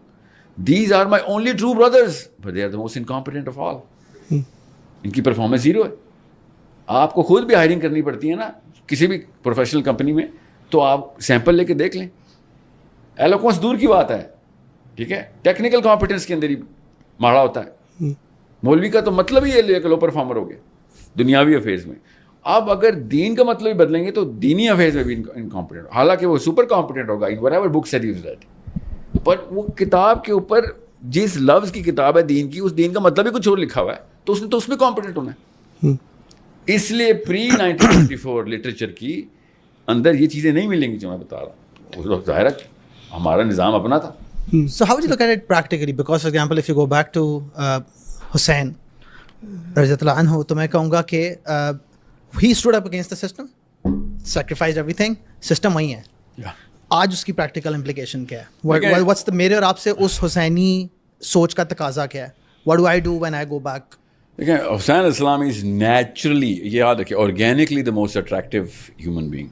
These are my only true brothers, but they are the most incompetent of all. ان کی پرفارمنس زیرو ہے. آپ کو خود بھی ہائرنگ کرنی پڑتی ہے نا کسی بھی پروفیشنل کمپنی میں, تو آپ سیمپل لے کے دیکھ لیں. ایلوکوینس دور کی بات ہے, ٹھیک ہے, ٹیکنیکل کمپیٹنس کے اندر ہی ماڑا ہوتا ہے. مولوی کا تو مطلب ہی یہ لو پرفارمر ہو گئے دنیاوی افیئرز میں. آپ اگر دین کا مطلب ہی بدلیں گے تو دینی افیئرز میں بھی انکمپیٹنٹ, حالانکہ وہ سپر کمپیٹنٹ ہوگا ان whatever book said he was that. But وہ کتاب کے اوپر جس لفظ کی کتاب ہے دین کی, اس دین کا مطلب ہی کچھ اور لکھا ہوا ہے, تو اس نے تو اس میں کمپیٹنٹ ہونا ہے. اس لیے پری 1954 لٹریچر کی اندر یہ چیزیں نہیں ملیں گی جو میں بتا رہا ہوں. اس وقت ظاہر ہے ہمارا نظام اپنا تھا. So how would you look at it practically? Because for example, if you go back to Hussain رضی اللہ عنہ, تو میں کہوں گا کہ he stood up against the system, sacrificed everything, system وہی ہے. آج اس کی پریکٹیکل امپلیکیشن کیا ہے؟ What's the میرے اور آپ سے اس حسینی سوچ کا تقاضا کیا ہے؟ What do I do when I go back? دیکھیں, حسین اسلام از نیچرلی, یہ یاد رکھیں, organically the most attractive human being.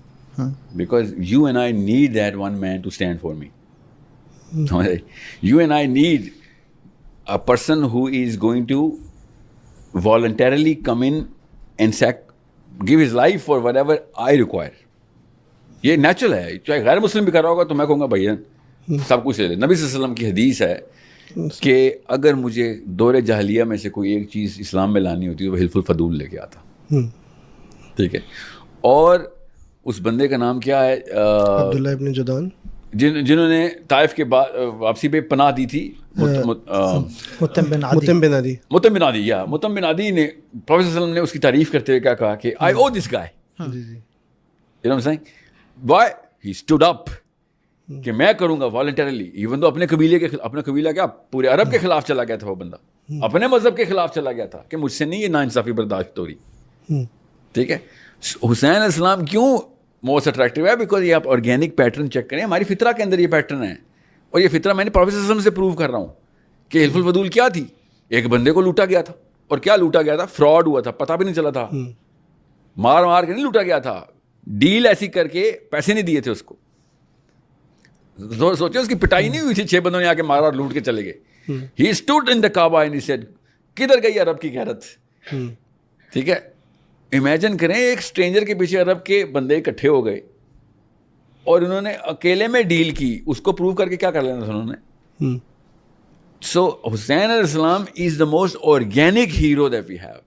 Because you and I need that one man to stand for me. You and I need a person who is going to voluntarily come in and give his life for whatever I require. یہ natural ہے. چاہے غیر مسلم بھی کر رہا ہوگا تو میں کہوں گا بھائی سب کچھ لے لے. نبی صلی اللہ علیہ وسلم کی حدیث ہے کہ اگر مجھے دور جاہلیہ میں سے کوئی ایک چیز اسلام میں لانی ہوتی تو وہ حلف الفضول لے کے آتا. ٹھیک ہے. اور اس بندے کا نام کیا ہے؟ عبداللہ ابن جدعان, جنہوں نے طائف کے بعد واپسی پہ پناہ دی تھی. متم بن عدی. متم بن عدی نے پروفیسر صلی اللہ علیہ وسلم نے اس کی تعریف کرتے ہوئے کیا کہا کہ I owe this guy. You know what I'm saying? Why? He stood up کہ میں کروں گا والنٹریلی, ایون تو اپنے قبیلے کے اپنا قبیلہ کیا پورے عرب کے خلاف چلا گیا تھا, وہ بندہ اپنے مذہب کے خلاف چلا گیا تھا کہ مجھ سے نہیں یہ ناانصافی برداشت ہو رہی. ٹھیک ہے. حسین اسلام کیوں موسٹ اٹریکٹیو ہے؟ بیکاز یہ آپ آرگینک پیٹرن چیک کریں, ہماری فطرہ کے اندر یہ پیٹرن ہے. اور یہ فطرہ میں نے پروفیسر صلی اللہ علیہ وسلم سے پروو کر رہا ہوں کہ حلف الفضول کیا تھی. ایک بندے کو لوٹا گیا تھا, اور کیا لوٹا گیا تھا؟ فراڈ ہوا تھا, پتہ بھی نہیں چلا تھا. مار کے نہیں لوٹا گیا تھا, ڈیل ایسی کر کے پیسے نہیں دیے تھے اس کو. سوچے اس کی پٹائی نہیں ہوئی تھی, 6 بندوں نے آ کے مارا اور لوٹ کے چلے گئے. He stood in the Kaaba and he said, کدھر گئی عرب کی غیرت. ٹھیک ہے. امیجن کریں ایک اسٹرینجر کے پیچھے عرب کے بندے اکٹھے ہو گئے اور انہوں نے اکیلے میں ڈیل کی, اس کو پروو کر کے کیا کر لینا تھا انہوں نے. سو حسین علیہ السلام is the most organic hero that we have,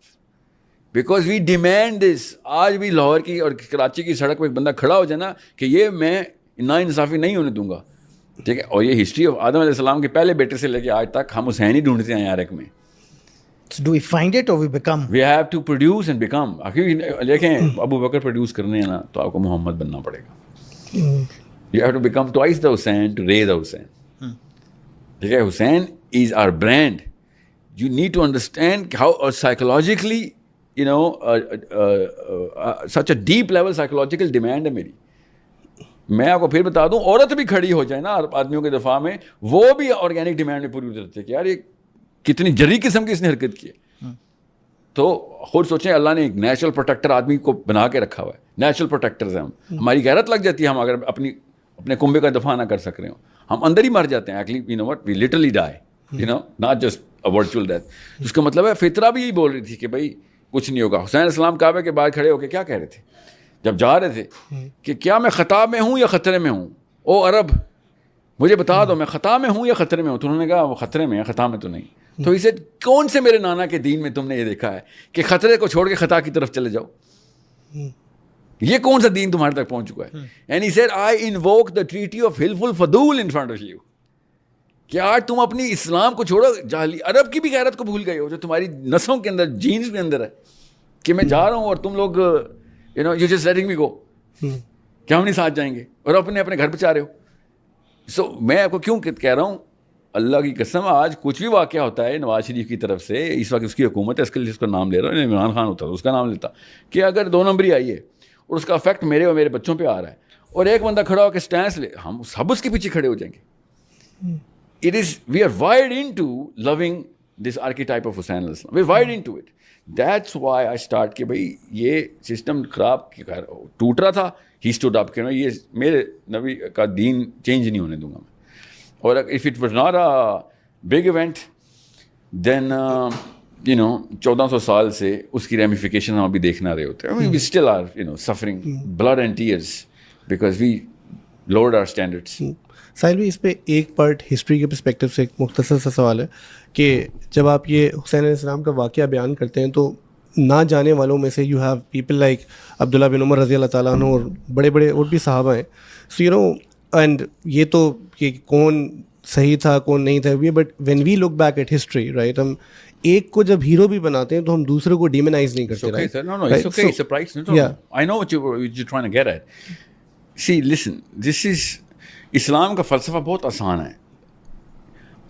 because we demand this. آج بھی لاہور کی اور کراچی کی سڑک پہ ایک بندہ کھڑا ہو جائے نا کہ یہ میں نا انصافی نہیں ہونے دوں گا. ٹھیک ہے. اور یہ ہسٹری آف آدم علیہ السلام کے پہلے بیٹے سے لے کے آج تک ہم حسین ہی ڈھونڈتے ہیں عرق میں. Do we find it or we become? We have to produce and become. دیکھیں ابو بکر پروڈیوس کرنے ہیں نا تو آپ کو محمد بننا پڑے گا. You have to become twice the Hussein to raise the Hussein. ٹھیک ہے. Hussein is our brand. You need to understand how psychologically, you know, such a deep level psychological demand ہے میری. میں آپ کو پھر بتا دوں, عورت بھی کھڑی ہو جائے نا آدمیوں کے دفاع میں, وہ بھی آرگینک ڈیمانڈ میں پوری کرتے کہ یار یہ کتنی جری قسم کی اس نے حرکت کی ہے. تو خود سوچیں, اللہ نے ایک نیچرل پروٹیکٹر آدمی کو بنا کے رکھا ہوا ہے. نیچرل پروٹیکٹرز ہیں ہم. ہماری غیرت لگ جاتی ہے ہم اگر اپنے کنبے کا دفاع نہ کر سک رہے ہوں, ہم اندر ہی مر جاتے ہیں. Actually you know what, we literally die, you know, not just a virtual death. اس کا مطلب ہے فطرہ بھی یہی بول رہی تھی کہ بھائی کچھ نہیں ہوگا. حسین السلام کعبے کے باہر کھڑے ہو کے کیا کہہ رہے تھے جب جا رہے تھے کہ کیا میں خطا میں ہوں یا خطرے میں ہوں؟ او عرب مجھے بتا دو میں خطا میں ہوں یا خطرے میں ہوں. تو انہوں نے کہا وہ خطرے میں ہے, خطا میں تو نہیں. تو اسے کون سے میرے نانا کے دین میں تم نے یہ دیکھا ہے کہ خطرے کو چھوڑ کے خطا کی طرف چلے جاؤ؟ یہ کون سا دین تمہارے تک پہنچ چکا ہے؟ And he said I invoke the treaty of حلف الفضول ان فرنٹ آف یو. کہ آج تم اپنی اسلام کو چھوڑو, جاہلی عرب کی بھی غیرت کو بھول گئے ہو جو تمہاری نسوں کے اندر, جینز کے اندر ہے, کہ میں جا رہا ہوں اور تم لوگ you know you just letting me go, کہ ہم نہیں ساتھ جائیں گے, اور اپنے اپنے گھر پہ چاہ رہے ہو. سو میں آپ کو کیوں کہہ رہا ہوں, اللہ کی قسم آج کچھ بھی واقعہ ہوتا ہے نواز شریف کی طرف سے, اس وقت اس کی حکومت ہے, اس کے لیے اس کا نام لے رہا ہوں, عمران خان ہوتا ہے اس کا نام لیتا, کہ اگر 2 نمبری آئی ہے اور اس کا افیکٹ میرے اور میرے بچوں پہ آ رہا ہے, اور ایک بندہ کھڑا ہو کے اسٹینس لے, ہم سب اس کے پیچھے کھڑے ہو جائیں گے. It is, we are wired into loving this archetype of Hussain al-Islam. We are wired into it. That's why I start کہ بھائی یہ سسٹم خراب ٹوٹ رہا تھا. He stood up کہ یہ میرے نبی کا دین چینج نہیں ہونے دوں گا میں. اور if it was not a big event, then you know 1400 سال سے اس کی ریمیفیکیشن ہم ابھی دیکھنا رہے ہوتے ہیں. We still are, you know, suffering blood and tears because we lowered our standards. ساحل بھی اس پہ ایک پارٹ ہسٹری کے پرسپیکٹیو سے ایک مختصر سا سوال ہے کہ جب آپ یہ حسین علیہ السلام کا واقعہ بیان کرتے ہیں تو نہ جانے والوں میں سے یو ہیو پیپل لائک عبداللہ بن عمر رضی اللہ تعالیٰ عنہ اور بڑے بڑے اور بھی صحابہ ہیں. سو یو نو, اینڈ یہ تو کہ کون صحیح تھا کون نہیں تھا. But when we look back at history right, ہم ایک کو جب ہیرو بھی بناتے ہیں تو ہم دوسرے کو ڈیمونائز نہیں کرتے. Okay, sir. No, it's okay. It's a price. No, yeah. I know what you're trying to get at. See, listen. This is اسلام کا فلسفہ بہت آسان ہے.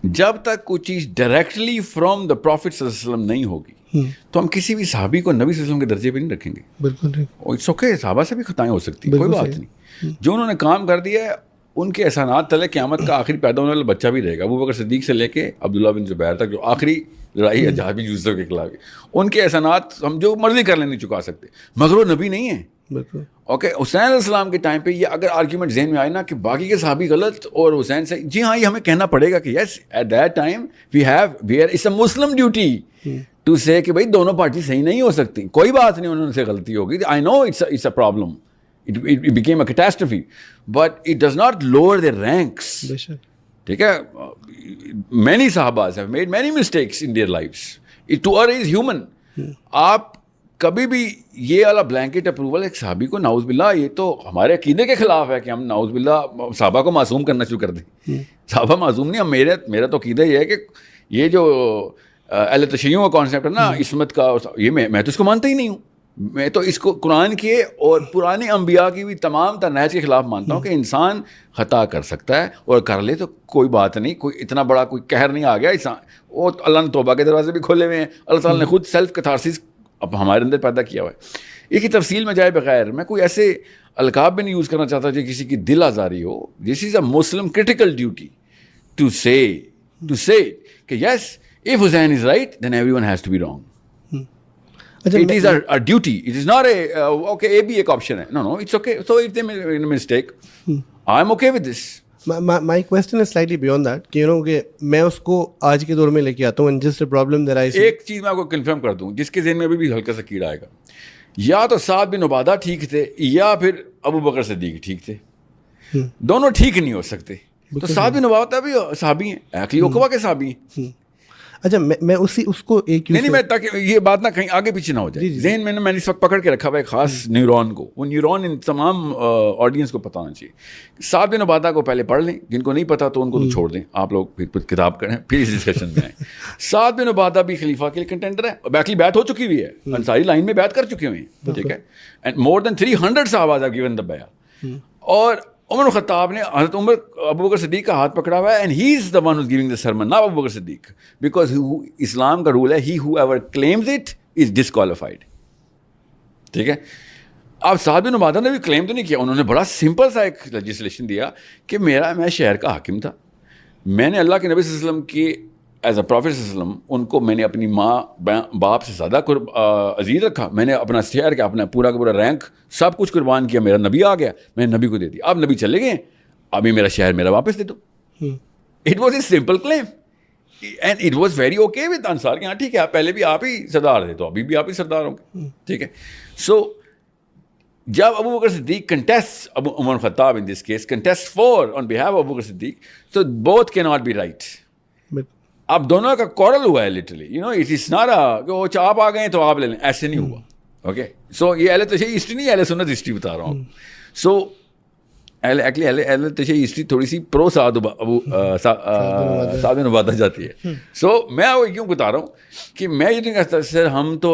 جب تک کوئی چیز ڈائریکٹلی فرام دا پروفٹ صلی اللہ علیہ وسلم نہیں ہوگی تو ہم کسی بھی صحابی کو نبی صلی اللہ علیہ وسلم کے درجے پہ نہیں رکھیں گے. بالکل اٹس اوکے, صحابہ سے بھی خطائیں ہو سکتی ہیں, کوئی بات نہیں. جو انہوں نے کام کر دیا ہے ان کے احسانات تلے قیامت کا آخری پیدا ہونے والا بچہ بھی رہے گا. ابو بکر صدیق سے لے کے عبداللہ بن زبیر تک جو آخری لڑائی ہے جہاں بھی یوسف کے خلاف, ان کے احسانات ہم جو مرضی کر لیں نہیں چکا سکتے, مگر وہ نبی نہیں ہیں. بالکل اوکے. حسین علیہ السلام کے ٹائم پہ یہ اگر آرگیومنٹ ذہن میں آئے نا کہ باقی کے صحابی غلط اور حسین سے, جی ہاں یہ ہمیں کہنا پڑے گا کہ yes at that time we have it's a Muslim duty to say کہ بھائی دونوں پارٹی صحیح نہیں ہو سکتی, کوئی بات نہیں, انہوں سے غلطی ہوگی. I know it's a problem, it became a catastrophe, but it does not lower their ranks. ٹھیک ہے. many sahabas have made many mistakes in their lives. It to err is human. آپ کبھی بھی یہ والا بلینکٹ اپروول ایک صحابی کو نعوذ باللہ, یہ تو ہمارے عقیدے کے خلاف ہے کہ ہم نعوذ باللہ صحابہ کو معصوم کرنا شروع کر دیں. صحابہ معصوم نہیں. میرا تو عقیدہ یہ ہے کہ یہ جو اہل تشیعوں کا کانسیپٹ ہے نا عصمت کا, یہ میں تو اس کو مانتا ہی نہیں ہوں. میں تو اس کو قرآن کے اور پرانے انبیاء کی بھی تمام نہج کے خلاف مانتا ہوں کہ انسان خطا کر سکتا ہے اور کر لے تو کوئی بات نہیں, کوئی اتنا بڑا کوئی قہر نہیں آ گیا. انسان وہ اللہ نے توبہ کے دروازے بھی کھولے ہوئے ہیں, اللہ تعالیٰ نے خود سیلف کتھارسس اب ہمارے اندر پیدا کیا ہوا ہے. ایک ہی تفصیل میں جائے بغیر میں کوئی ایسے القاب بھی نہیں یوز کرنا چاہتا جو کسی کی دل آزاری ہو. This is a Muslim critical duty to say کہ yes if Husain is right then everyone has to be wrong. It is a duty. It is not okay, A بھی ایک option ہے. No, it's okay. So if they made a mistake, I'm okay with this. My question is slightly beyond that. کہ کہ میں اس کو آج کے دور میں لے کے آتا ہوں. just a problem that I see. ایک چیز میں آپ کو کنفرم کر دوں جس کے ذہن میں بھی ہلکا سا کیڑا آئے گا. یا تو سعد بن عبادہ ٹھیک تھے یا پھر ابو بکر صدیق ٹھیک تھے. دونوں ٹھیک نہیں ہو سکتے. تو سعد بن عبادہ بھی صحابی ہیں, عقلی عقبہ کے صحابی ہیں. اچھا میں اس کو ایک نہیں میں تاکہ یہ بات نہ کہیں آگے پیچھے نہ ہو جائے. ذہن میں نے اس وقت پکڑ کے رکھا ہوا ایک خاص نیورون کو. وہ نیورون ان تمام آڈینس کو پتہ ہونا چاہیے. سعد بن عبادہ کو پہلے پڑھ لیں, جن کو نہیں پتا تو ان کو تو چھوڑ دیں, آپ لوگ پھر کتاب کریں, پھر اس ڈسکشن میں آئیں. سعد بن عبادہ بھی خلیفہ کے لیے کنٹینڈر ہے, بیکلی بیعت ہو چکی ہوئی ہے, انصاری لائن میں بیعت کر چکے ہوئے ہیں. ٹھیک ہے. اینڈ مور دین 300 صحابہ ہیو گیون دی بیعت. اور عمر خطاب نے حضرت عمر ابو بکر صدیق کا ہاتھ پکڑا ہوا ہے, and he is the one who is giving the sermon, not Abu Bakr Siddiq, because Islam کا رول ہے he whoever claims it is disqualified. ٹھیک ہے. اب سعد بن عبادہ نے بھی کلیم تو نہیں کیا, انہوں نے بڑا سمپل سا ایک لیجسلیشن دیا کہ میں شہر کا حاکم تھا, میں نے اللہ کے نبی صلی اللہ علیہ وسلم کی ایز اے پروفیٹ صلی اللہ علیہ وسلم ان کو میں نے اپنی ماں باپ سے زیادہ عزیز رکھا. میں نے اپنا شہر کا اپنا پورا کا پورا رینک سب کچھ قربان کیا. میرا نبی آ گیا, میں نے نبی کو دے دیا. اب نبی چلے گئے, ابھی میرا شہر میرا واپس دے دو. It was a simple claim and it was very okay with Ansar کہ ہاں ٹھیک ہے پہلے بھی آپ ہی سردار تھے تو ابھی بھی آپ ہی سردار ہوں گے. ٹھیک ہے. سو جب ابو بکر صدیق contest Abu Umar Khattab in this case contest for on behalf Abu Bakr Siddiq, so both can not be right. اب دونوں کا کورل ہوا ہے literally, you know it is not کہ وہ آپ آ گئے تو آپ لے لیں, ایسے نہیں ہوا. اوکے. سو یہ اہل تشیع ہسٹری نہیں, اہل سنت ہسٹری بتا رہا ہوں. سو اہل تشیع ہسٹری تھوڑی سی پرو سعد بن عبادہ جاتی ہے. سو میں وہ کیوں بتا رہا ہوں کہ میں یہ نہیں کہتا سر ہم تو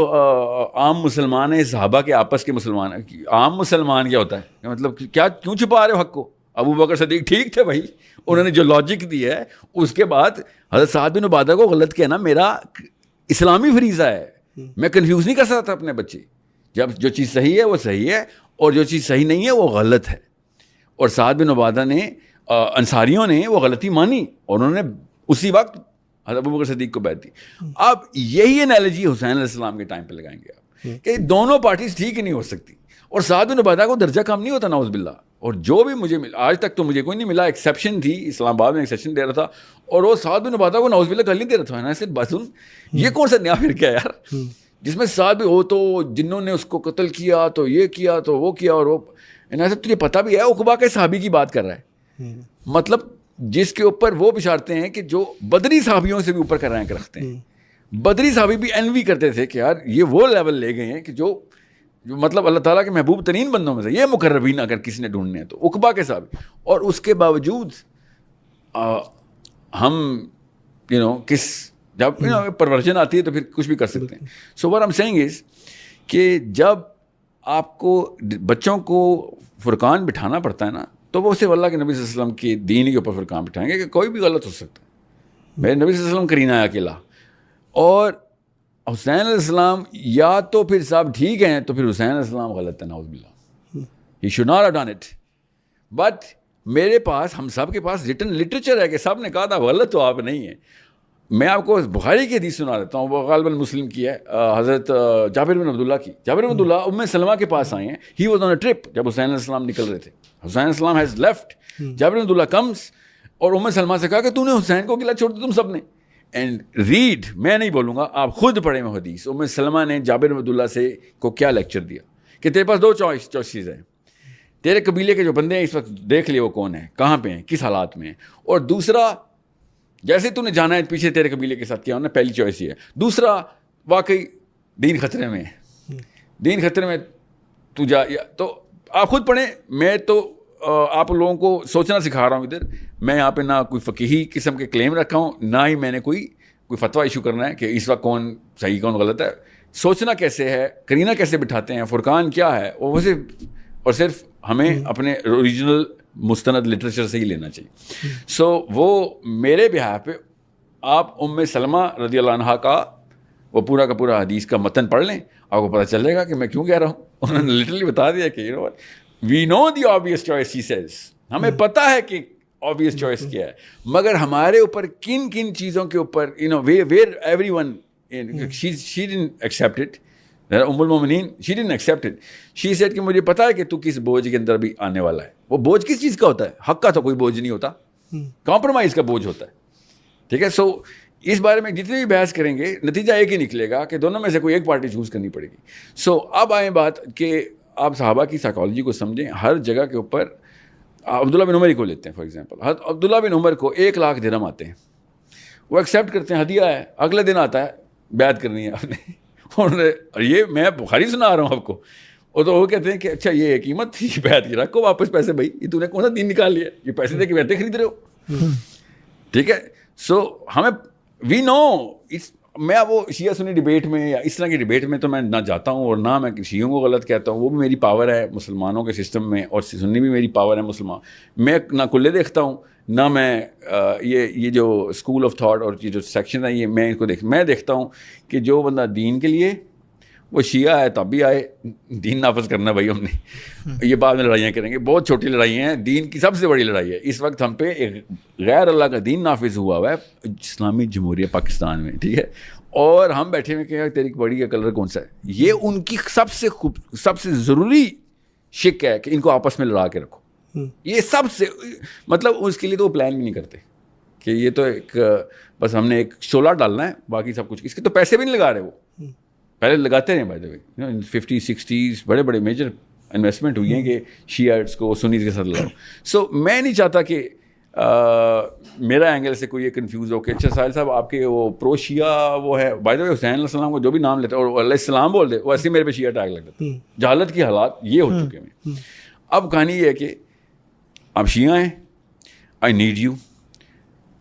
عام مسلمان ہیں, صحابہ کے آپس کے مسلمان ہیں. عام مسلمان کیا ہوتا ہے, مطلب کیا کیوں چھپا رہے ہو حق کو. ابو بکر صدیق ٹھیک تھے بھائی, انہوں نے جو لاجک دی ہے اس کے بعد حضرت سعد بن عبادہ کو غلط کہنا میرا اسلامی فریضہ ہے. میں کنفیوز نہیں کر سکتا اپنے بچے. جب جو چیز صحیح ہے وہ صحیح ہے اور جو چیز صحیح نہیں ہے وہ غلط ہے. اور سعد بن عبادہ نے انصاریوں نے وہ غلطی مانی اور انہوں نے اسی وقت حضرت ابو بکر صدیق کو بیعت دی. اب یہی انالوجی حسین علیہ السلام کے ٹائم پہ لگائیں گے آپ کہ دونوں پارٹیز ٹھیک ہی نہیں ہو سکتی اور سعد بن عبادہ کو درجہ کم نہیں ہوتا نعوذ باللہ. اور جو بھی مجھے آج تک تو مجھے کوئی نہیں ملا, ایکسیپشن تھی اسلام آباد میں ایکسیپشن دے رہا تھا اور وہ سعد بن عبادہ کو نعوذ باللہ گل نہیں دے رہا تھا. نا صرف بس یہ کون سا نیا فرقہ ہے یار جس میں سعد بھی ہو تو جنہوں نے اس کو قتل کیا تو یہ کیا تو وہ کیا, اور وہ صاحب تجھے پتہ بھی ہے عقبہ کے صحابی کی بات کر رہا ہے, مطلب جس کے اوپر وہ بشارتے ہیں کہ جو بدری صحابیوں سے بھی اوپر کا رینک رکھتے ہیں. بدری صحابی بھی انوی کرتے تھے کہ یار یہ وہ لیول لے گئے ہیں کہ جو مطلب اللہ تعالیٰ کے محبوب ترین بندوں میں سے یہ مقربین اگر کسی نے ڈھونڈنے ہیں تو عقبہ کے صحابی. اور اس کے باوجود ہم کس جب پرورشن آتی ہے تو پھر کچھ بھی کر سکتے ہیں. سو what I'm saying is کہ جب آپ کو بچوں کو فرقان بٹھانا پڑتا ہے نا تو وہ صرف اللہ کے نبی صلی اللہ علیہ وسلم کی دین کے اوپر فرقان بٹھائیں گے کہ کوئی بھی غلط ہو سکتا ہے. میرے نبی صلی اللہ علیہ وسلم کرینہ ہے اکیلا, اور حسین علیہ السلام یا تو پھر صاحب ٹھیک ہیں تو پھر حسین علیہ السلام غلط ہے, نعوذ باللہ, he should not have done it. But میرے پاس, ہم سب کے پاس ریٹن لٹریچر ہے کہ سب نے کہا تھا غلط تو آپ نہیں ہیں. میں آپ کو بخاری کی حدیث سنا دیتا ہوں, وہ غالباً مسلم کی ہے, حضرت جابر بن عبداللہ کی. جابر بن عبداللہ ام سلمہ کے پاس آئے ہیں, he was on a trip جب حسین علیہ السلام نکل رہے تھے. حسین علیہ السلام ہیز لیفٹ, جابر بن عبداللہ کمس اور ام سلمہ سے کہا کہ تو نے حسین کو اکیلا چھوڑ دیا تم سب نے. اینڈ ریڈ, میں نہیں بولوں گا, آپ خود پڑھیں وہ حدیث. ام سلمہ نے جابر بن عبداللہ سے کو کیا لیکچر دیا کہ تیرے پاس دو چوائسیز ہیں, تیرے قبیلے کے جو بندے ہیں اس وقت دیکھ لیے وہ کون ہیں, کہاں پہ ہیں, کس حالات میں ہیں, اور دوسرا جیسے تو نے جانا ہے پیچھے تیرے قبیلے کے ساتھ کیا ہونا, پہلی چوائس یہ ہے. دوسرا واقعی دین خطرے میں ہے, دین خطرے میں تو جا. تو آپ خود پڑھیں, میں تو آپ لوگوں کو سوچنا سکھا رہا ہوں ادھر. میں یہاں پہ نہ کوئی فقیہی قسم کے کلیم رکھا ہوں, نہ ہی میں نے کوئی فتویٰ ایشو کرنا ہے کہ اس وقت کون صحیح کون غلط ہے. سوچنا کیسے ہے, کرینہ کیسے بٹھاتے ہیں, فرقان کیا ہے, وہ صرف اور صرف ہمیں اپنے اوریجنل مستند لٹریچر سے ہی لینا چاہیے. سو وہ میرے بہاف پہ آپ ام سلمہ رضی اللہ عنہا کا وہ پورا کا پورا حدیث کا متن پڑھ لیں, آپ کو پتہ چل جائے گا کہ میں کیوں کہہ رہا ہوں. انہوں نے لٹرلی بتا دیا کہ وی نو دی آبویس چوائس, ہی سیز, ہمیں پتہ ہے کہ آبویس چوائس کیا ہے, مگر ہمارے اوپر کن کن چیزوں کے اوپر where every one she didn't accept it. ام المومنین she didn't accept it. She said کہ مجھے پتا ہے کہ تو کس بوجھ کے اندر بھی آنے والا ہے. وہ بوجھ کس چیز کا ہوتا ہے؟ حق کا تو کوئی بوجھ نہیں ہوتا, کمپرومائز کا بوجھ ہوتا ہے. ٹھیک ہے, سو اس بارے میں جتنی بھی بحث کریں گے نتیجہ ایک ہی نکلے گا کہ دونوں میں سے کوئی ایک پارٹی چوز کرنی پڑے گی. سو اب آئیں بات کہ آپ صحابہ کی سائیکالوجی کو سمجھیں. ہر جگہ کے اوپر عبداللہ بن عمر کو لیتے ہیں فار ایگزامپل. عبداللہ بن عمر کو 1,00,000 درہم آتے ہیں, وہ ایکسیپٹ کرتے ہیں, ہدیہ ہے. اگلے دن آتا ہے بیعت کرنی ہے آپ نے, اور یہ میں بخاری سنا رہا ہوں آپ کو, اور تو وہ کہتے ہیں کہ اچھا یہ قیمت تھی بیعت کی, رکھو واپس پیسے, بھائی یہ تو نے کون سا دین نکال لیا, یہ پیسے دے کے بیعتیں خرید رہے ہو. ٹھیک ہے, سو ہمیں وی نو, میں وہ شیعہ سنی ڈبیٹ میں یا اس طرح کی ڈبیٹ میں تو میں نہ جاتا ہوں, اور نہ میں شیعوں کو غلط کہتا ہوں. وہ بھی میری پاور ہے مسلمانوں کے سسٹم میں, اور سنی بھی میری پاور ہے مسلمان. میں نہ کلے دیکھتا ہوں, نہ میں یہ جو اسکول آف تھاٹ اور یہ جو سیکشن ہے یہ میں ان کو میں دیکھتا ہوں کہ جو بندہ دین کے لیے وہ شیعہ ہے تب بھی آئے, دین نافذ کرنا بھائی ہم نے. یہ بعد میں لڑائیاں کریں گے, بہت چھوٹی لڑائیاں ہیں. دین کی سب سے بڑی لڑائی ہے اس وقت ہم پہ ایک غیر اللہ کا دین نافذ ہوا ہے اسلامی جمہوریہ پاکستان میں. ٹھیک ہے, اور ہم بیٹھے ہوئے کہ تیری بڑی کا کلر کون سا ہے. یہ ان کی سب سے ضروری شک ہے کہ ان کو آپس میں لڑا کے رکھو. یہ سب سے مطلب اس کے لیے تو وہ پلان بھی نہیں کرتے کہ یہ تو ایک بس ہم نے ایک شعلہ ڈالنا ہے, باقی سب کچھ اس کے تو پیسے بھی نہیں لگا رہے. وہ پہلے لگاتے رہے by the way, 50s 60s بڑے بڑے میجر انویسٹمنٹ ہوئی ہیں کہ شیعہ کو سنیز کے ساتھ لگاؤ. سو میں نہیں چاہتا کہ میرا اینگل سے کوئی یہ کنفیوز ہو کہ اچھا ساحل صاحب آپ کے وہ پرو شیعہ وہ ہے, بائی دا وے حسین علیہ السلام کو جو بھی نام لیتے اور علیہ السلام بول دے وہ ایسے میرے پہ شیعہ ٹیگ لگ جاتا. جہالت کی حالات یہ ہو چکے ہیں. اب کہانی یہ ہے کہ آپ شیعہ ہیں, آئی نیڈ یو,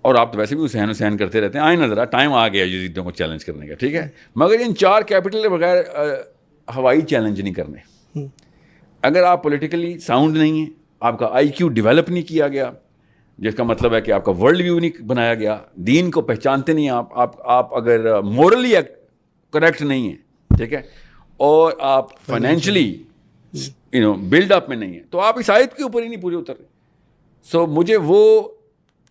اور آپ تو ویسے بھی حسین کرتے رہتے ہیں. آئیں نظر ٹائم آ گیا یزیدوں کو چیلنج کرنے کا. ٹھیک ہے, مگر ان 4 کیپٹل کے بغیر ہوائی چیلنج نہیں کرنے. اگر آپ پولیٹیکلی ساؤنڈ نہیں ہیں, آپ کا IQ ڈیولپ نہیں کیا گیا, جس کا مطلب ہے کہ آپ کا ورلڈ ویو نہیں بنایا گیا, دین کو پہچانتے نہیں آپ اگر مورلی کریکٹ نہیں ہیں, ٹھیک ہے, اور آپ فائنینشلی بلڈ اپ میں نہیں ہیں, تو آپ اس آیت کے اوپر ہی نہیں پورے اتر رہے. سو مجھے وہ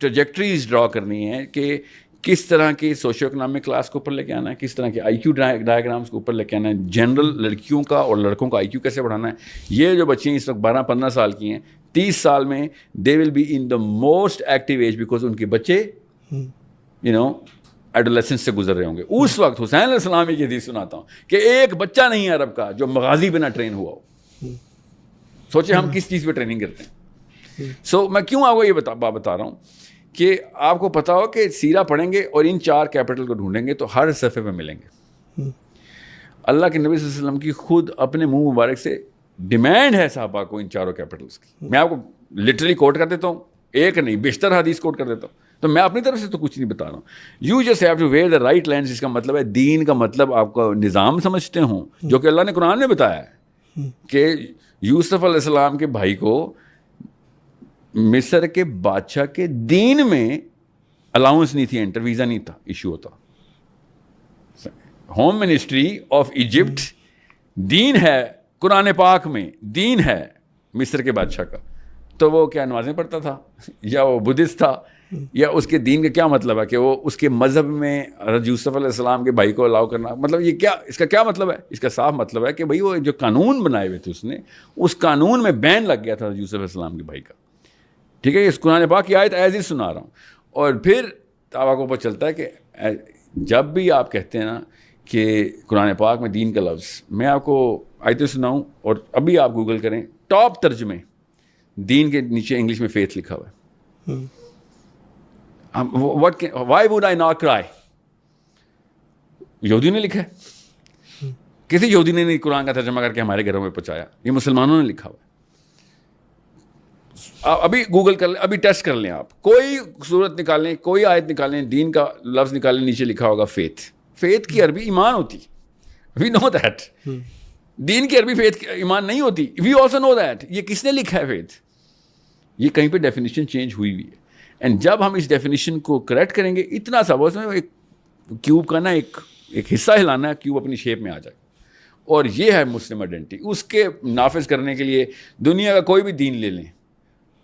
ٹریجیکٹریز ڈرا کرنی ہے کہ کس طرح کی سوشو اکنامک کلاس کو اوپر لے کے آنا ہے, کس طرح کے IQ ڈائیگرامس کو اوپر لے کے آنا ہے, جنرل لڑکیوں کا اور لڑکوں کا IQ کیسے بڑھانا ہے. یہ جو بچے ہیں اس وقت 12-15 سال کی ہیں, 30 سال میں they will be in the most active age, because ان کے بچے ایڈولیسنس سے گزر رہے ہوں گے. اس وقت حسین علیہ السلام کی حدیث سناتا ہوں کہ ایک بچہ نہیں ہے عرب کا جو مغازی بنا ٹرین ہوا ہو. سوچے ہم کس چیز پہ ٹریننگ کرتے ہیں. سو میں کیوں آپ کو یہ بتا رہا ہوں کہ آپ کو پتا ہو کہ سیرہ پڑھیں گے اور ان 4 کیپٹل کو ڈھونڈیں گے تو ہر صفحے پہ ملیں گے. اللہ کے نبی صلی اللہ علیہ وسلم کی خود اپنے منہ مبارک سے ڈیمانڈ ہے صحابہ کو ان 4 کیپٹلس کی. میں آپ کو لٹرلی کوٹ کر دیتا ہوں, ایک نہیں بیشتر حدیث کوٹ کر دیتا ہوں. تو میں اپنی طرف سے تو کچھ نہیں بتا رہا ہوں. You just have to wear the right lens. اس کا مطلب ہے دین کا مطلب آپ کا نظام سمجھتے ہوں جو کہ اللہ نے قرآن میں بتایا ہے کہ یوسف علیہ السلام کے بھائی کو مصر کے بادشاہ کے دین میں الاؤنس نہیں تھی, انٹر ویزا نہیں تھا ایشو ہوتا. ہوم منسٹری آف ایجپٹ دین ہے, قرآن پاک میں دین ہے مصر کے بادشاہ کا, تو وہ کیا نمازیں پڑھتا تھا یا وہ بدھسٹ تھا یا اس کے دین کا کیا مطلب ہے کہ وہ اس کے مذہب میں حضرت یوسف علیہ السلام کے بھائی کو الاؤ کرنا, مطلب یہ کیا, اس کا کیا مطلب ہے؟ اس کا صاف مطلب ہے کہ بھائی وہ جو قانون بنائے ہوئے تھے اس نے, اس قانون میں بین لگ گیا تھا حضرت یوسف علیہ السلام کے بھائی کا. ٹھیک ہے, اس قرآن پاک کی آیت ایز ہی سنا رہا ہوں. اور پھر آپ کو پتہ چلتا ہے کہ جب بھی آپ کہتے ہیں نا کہ قرآن پاک میں دین کا لفظ, میں آپ کو آیتیں سناؤں اور ابھی آپ گوگل کریں, ٹاپ ترجمے دین کے نیچے انگلش میں فیتھ لکھا ہوا ہے. وائی وڈ آئی ناٹ کرائی, یہودی نے لکھا ہے, کسی یہودی نے نہیں قرآن کا ترجمہ کر کے ہمارے گھروں میں پہنچایا, یہ مسلمانوں نے لکھا ہوا ہے. ابھی گوگل کر لیں, ابھی ٹیسٹ کر لیں, آپ کوئی صورت نکالیں, کوئی آیت نکالیں, دین کا لفظ نکالیں, نیچے لکھا ہوگا فیتھ. فیتھ کی عربی ایمان ہوتی, وی نو دیٹ. دین کی عربی فیتھ ایمان نہیں ہوتی, وی آلسو نو دیٹ. یہ کس نے لکھا ہے فیتھ؟ یہ کہیں پہ ڈیفینیشن چینج ہوئی ہوئی ہے. اینڈ جب ہم اس ڈیفینیشن کو کریکٹ کریں گے, اتنا سا بس میں ایک کیوب کا نا ایک حصہ ہلانا ہے, کیوب اپنی شیپ میں آ جائے. اور یہ ہے مسلم آئیڈینٹی. اس کے نافذ کرنے کے لیے دنیا کا کوئی بھی دین لے لیں,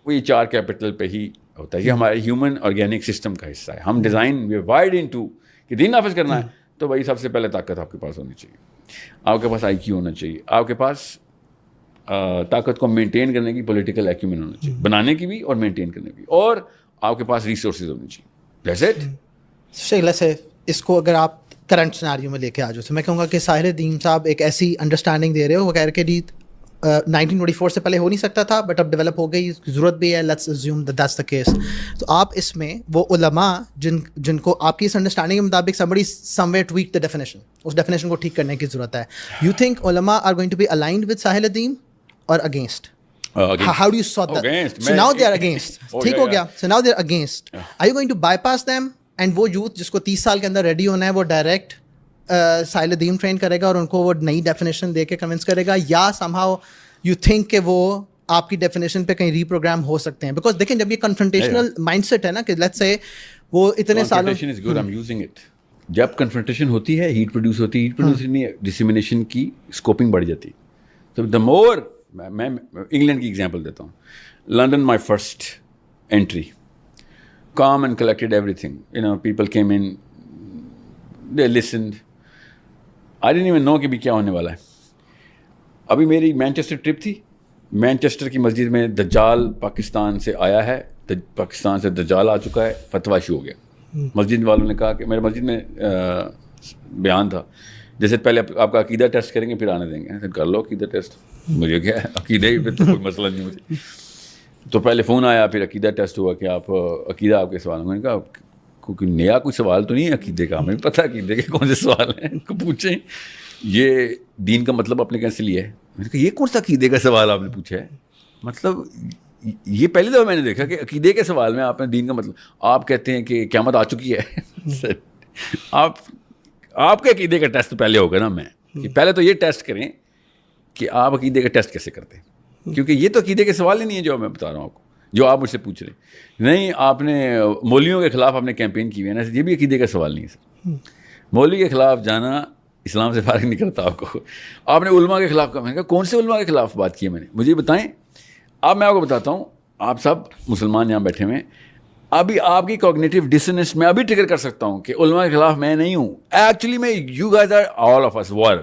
وہ یہ 4 کیپٹل پہ ہی ہوتا ہے. یہ ہمارے ہیومن آرگینک سسٹم کا حصہ ہے. ہم design we wide in to کہ دین نافذ کرنا ہے, تو بھائی سب سے پہلے طاقت آپ کے پاس ہونی چاہیے, آپ کے پاس آئی کیو ہونا چاہیے, آپ کے پاس طاقت کو مینٹین کرنے کی پولیٹیکل ایکیومن ہونا چاہیے, بنانے کی بھی اور مینٹین کرنے کی, اور آپ کے پاس ریسورسز ہونی چاہیے. That's it. شیخ سے اس کو اگر آپ کرنٹ سیناریو میں لے کے آ جاؤ, تو میں کہوں گا کہ ساحل الدین صاحب ایک ایسی انڈرسٹینڈنگ دے رہے ہو وہ کہہ رہے کہ 1924 سے پہلے ہو نہیں سکتا تھا, بٹ اب ڈیولپ ہو گئی, ضرورت بھی ہے, let's assume that's the case. تو آپ اس میں وہ علماء جن کو آپ کی اس انڈرسٹینڈنگ کے مطابق somebody somewhere tweak the definition, اس ڈیفینیشن کو ٹھیک کرنے کی ضرورت ہے. You think علماء are going to be aligned with Sahil Uddin or against? How do you sort that? Against. So now they are against. ٹھیک ہو گیا. So now they are against. Are you going to bypass them and وہ youth جس کو 30 سال کے اندر ready ہونا ہے وہ ڈائریکٹ ساحل الدین ٹرین کرے گا اور ان کو وہ نئی ڈیفینیشن دے کے کنونس کرے گا, یا somehow you think کہ وہ آپ کی ڈیفینیشن پہ کہیں ری پروگرام ہو سکتے ہیں؟ بیکاز دیکھیں جب یہ کنفرنٹیشنل مائنڈ سیٹ ہے نا کہ لیٹس سے وہ اتنے سالوں جب کنفرنٹیشن ہوتی ہے, ہیٹ پروڈیوس ہوتی ہے, ہیٹ پروڈیوس نہیں ہے, ڈسیمینیشن کی اسکوپنگ بڑھ جاتی. تو دا مور, میں انگلینڈ کی ایگزامپل دیتا ہوں. London my first entry, calm and collected everything. People came in, they listened. I didn't even know کہ بھی کیا ہونے والا ہے. ابھی میری مینچسٹر ٹرپ تھی, مینچسٹر کی مسجد میں دجال پاکستان سے آیا ہے, پاکستان سے دجال آ چکا ہے, فتویٰ ایشو ہو گیا. مسجد والوں نے کہا کہ میرے مسجد میں بیان تھا جیسے پہلے آپ کا عقیدہ ٹیسٹ کریں گے پھر آنے دیں گے. کر لو عقیدہ ٹیسٹ, مجھے کیا ہے, عقیدے پہ تو کوئی مسئلہ نہیں مجھے. تو پہلے فون آیا, پھر عقیدہ ٹیسٹ ہوا کہ آپ عقیدہ آپ کے سوال. میں نے کہا کوئی نیا کوئی سوال تو نہیں ہے عقیدے کا, ہمیں پتہ عقیدے کے کون سے سوال ہیں, پوچھیں. یہ دین کا مطلب آپ نے کیسے لیا ہے؟ میں نے کہا یہ کون سا عقیدے کا سوال آپ نے پوچھا ہے؟ مطلب یہ پہلی دفعہ میں نے دیکھا کہ عقیدے کے سوال میں آپ نے دین کا مطلب, آپ کہتے ہیں کہ قیامت آ چکی ہے. آپ کے عقیدے کا ٹیسٹ پہلے ہوگا نا. میں کہ پہلے تو یہ ٹیسٹ کریں کہ آپ عقیدے کا ٹیسٹ کیسے کرتے ہیں, کیونکہ یہ تو عقیدے کے سوال ہی نہیں ہے جو میں بتا رہا ہوں آپ کو, جو آپ مجھ سے پوچھ رہے ہیں. نہیں, آپ نے مولویوں کے خلاف آپ نے کیمپین کی ہوئی ہے نا, یہ بھی عقیدے کا سوال نہیں ہے سر. مولوی کے خلاف جانا اسلام سے فارغ نہیں کرتا آپ کو. آپ نے علماء کے خلاف کہا, میں نے کہا کون سے علماء کے خلاف بات کی ہے میں نے, مجھے بتائیں. اب میں آپ کو بتاتا ہوں, آپ سب مسلمان یہاں بیٹھے ہوئے, ابھی آپ کی کوگنیٹیو ڈسنس میں ابھی ٹریگر کر سکتا ہوں کہ علماء کے خلاف میں نہیں ہوں. ایکچولی میں, you guys are all of us were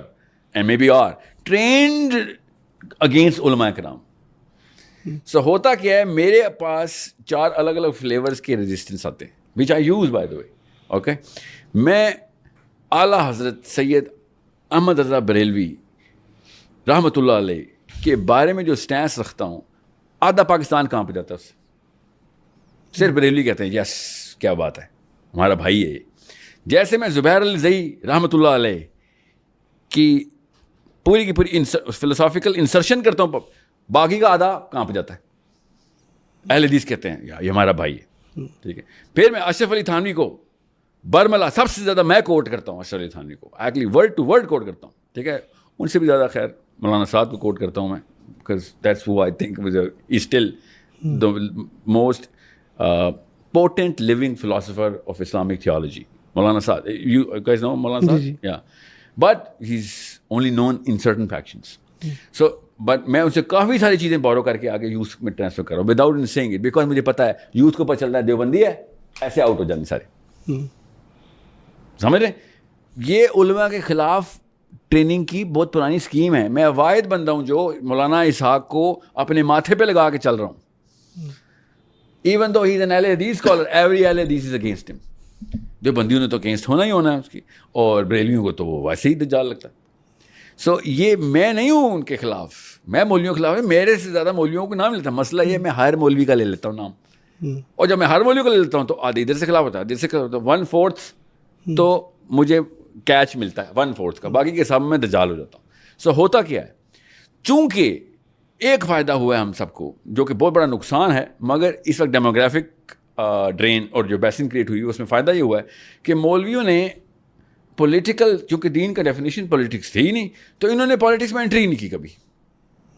and maybe are trained against علماء کرام. سو ہوتا کیا ہے, میرے پاس 4 الگ الگ فلیورز کے ریزسٹنس آتے ہیں which I use by the way. Okay, میں اعلیٰ حضرت سید احمد رضا بریلوی رحمۃ اللہ علیہ کے بارے میں جو سٹینس رکھتا ہوں, آدھا پاکستان کہاں پہ جاتا ہے اس سے. صرف بریلوی کہتے ہیں یس کیا بات ہے, ہمارا بھائی ہے یہ. جیسے میں زبیر الزئی رحمۃ اللہ علیہ کی پوری کی پوری فلسافیکل انسرشن کرتا ہوں, باقی کا آدھا کہاں پہ جاتا ہے. اہل حدیث کہتے ہیں یہ ہمارا بھائی ہے. ٹھیک ہے. پھر میں اشرف علی تھانوی کو برملا سب سے زیادہ میں کوٹ کرتا ہوں, اشرف علی تھانوی کو ایکچولی ورڈ ٹو ورڈ کوٹ کرتا ہوں, ٹھیک ہے. ان سے بھی زیادہ خیر مولانا سعد کو کوٹ کرتا ہوں میں, because that's who I think is still the most potent living philosopher of Islamic theology. Maulana Saad, you guys know Maulana Saad? Yeah. But he's only known in certain factions. So, but میں ان سے کافی ساری چیزیں borrow کر کے آگے youth میں transfer کر رہا ہوں وداؤٹ سیئنگ اٹ, بیکاز مجھے پتا ہے یوتھ کو پتہ چل رہا ہے دیوبندی ہے, ایسے آؤٹ ہو جانے سارے. سمجھ رہے, یہ علماء کے خلاف ٹریننگ کی بہت پرانی اسکیم ہے. میں واحد بندہ ہوں جو مولانا اسحاق کو اپنے ماتھے پہ لگا کے چل رہا ہوں. Even though he is an Ahl Hadith scholar, every Ahl Hadith is against him. جو بندیوں نے تو اگینسٹ ہونا ہی ہونا ہے اس کی, اور بریلویوں کو تو وہ ویسے ہی دجال لگتا ہے. سو یہ میں نہیں ہوں ان کے خلاف, میں مولویوں کے خلاف ہے. میرے سے زیادہ مولویوں کو نام لیتا. مسئلہ یہ میں ہر مولوی کا لے لیتا ہوں نام, اور جب میں ہر مولوی کا لے لیتا ہوں تو آدھے ادھر سے خلاف ہوتا ہے, ادھر سے خلاف ہوتا ہے. 1/4 تو مجھے کیچ ملتا ہے 1/4 کا, باقی کے سب میں دجال ہو جاتا ہوں. سو ہوتا کیا ہے, چونکہ ایک فائدہ ہوا ہے ہم سب کو, جو کہ بہت بڑا نقصان ہے, مگر اس وقت ڈیموگرافک ڈرین اور جو بیسن کریٹ ہوئی اس میں فائدہ یہ ہوا ہے کہ مولویوں نے پولیٹیکل, چونکہ دین کا ڈیفینیشن پولیٹکس تھی ہی نہیں, تو انہوں نے پالیٹکس میں انٹری نہیں کی کبھی.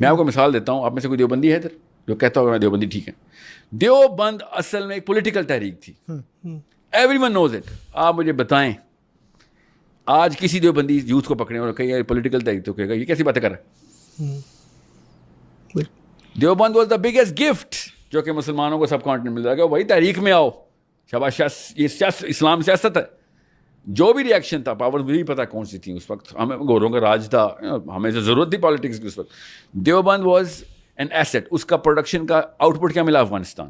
میں آپ کو مثال دیتا ہوں, آپ میں سے کوئی دیوبندی ہے ادھر جو کہتا ہوگا میں دیوبندی, ٹھیک ہے. دیوبند اصل میں ایک پولیٹیکل تحریک تھی, ایوری ون نوز اٹ. آپ مجھے بتائیں آج کسی دیوبندی یوتھ کو پکڑیں اور کہیں پولیٹیکل تحریک, تو کہے گا یہ کیسی باتیں کر رہا ہے. Deoband was the biggest gift جو کہ مسلمانوں کو سب کانٹیننٹ مل جائے گا, وہی تحریک میں آؤ, شاباش, یہ اسلام سیاست ہے. جو بھی ریئیکشن تھا, پاور بھی پتہ کون سی تھی اس وقت, ہمیں گوروں کا راج تھا, ہمیں سے ضرورت تھی پالیٹکس کی اس وقت. Deoband was an asset. اس کا پروڈکشن کا آؤٹ پٹ کیا ملا افغانستان.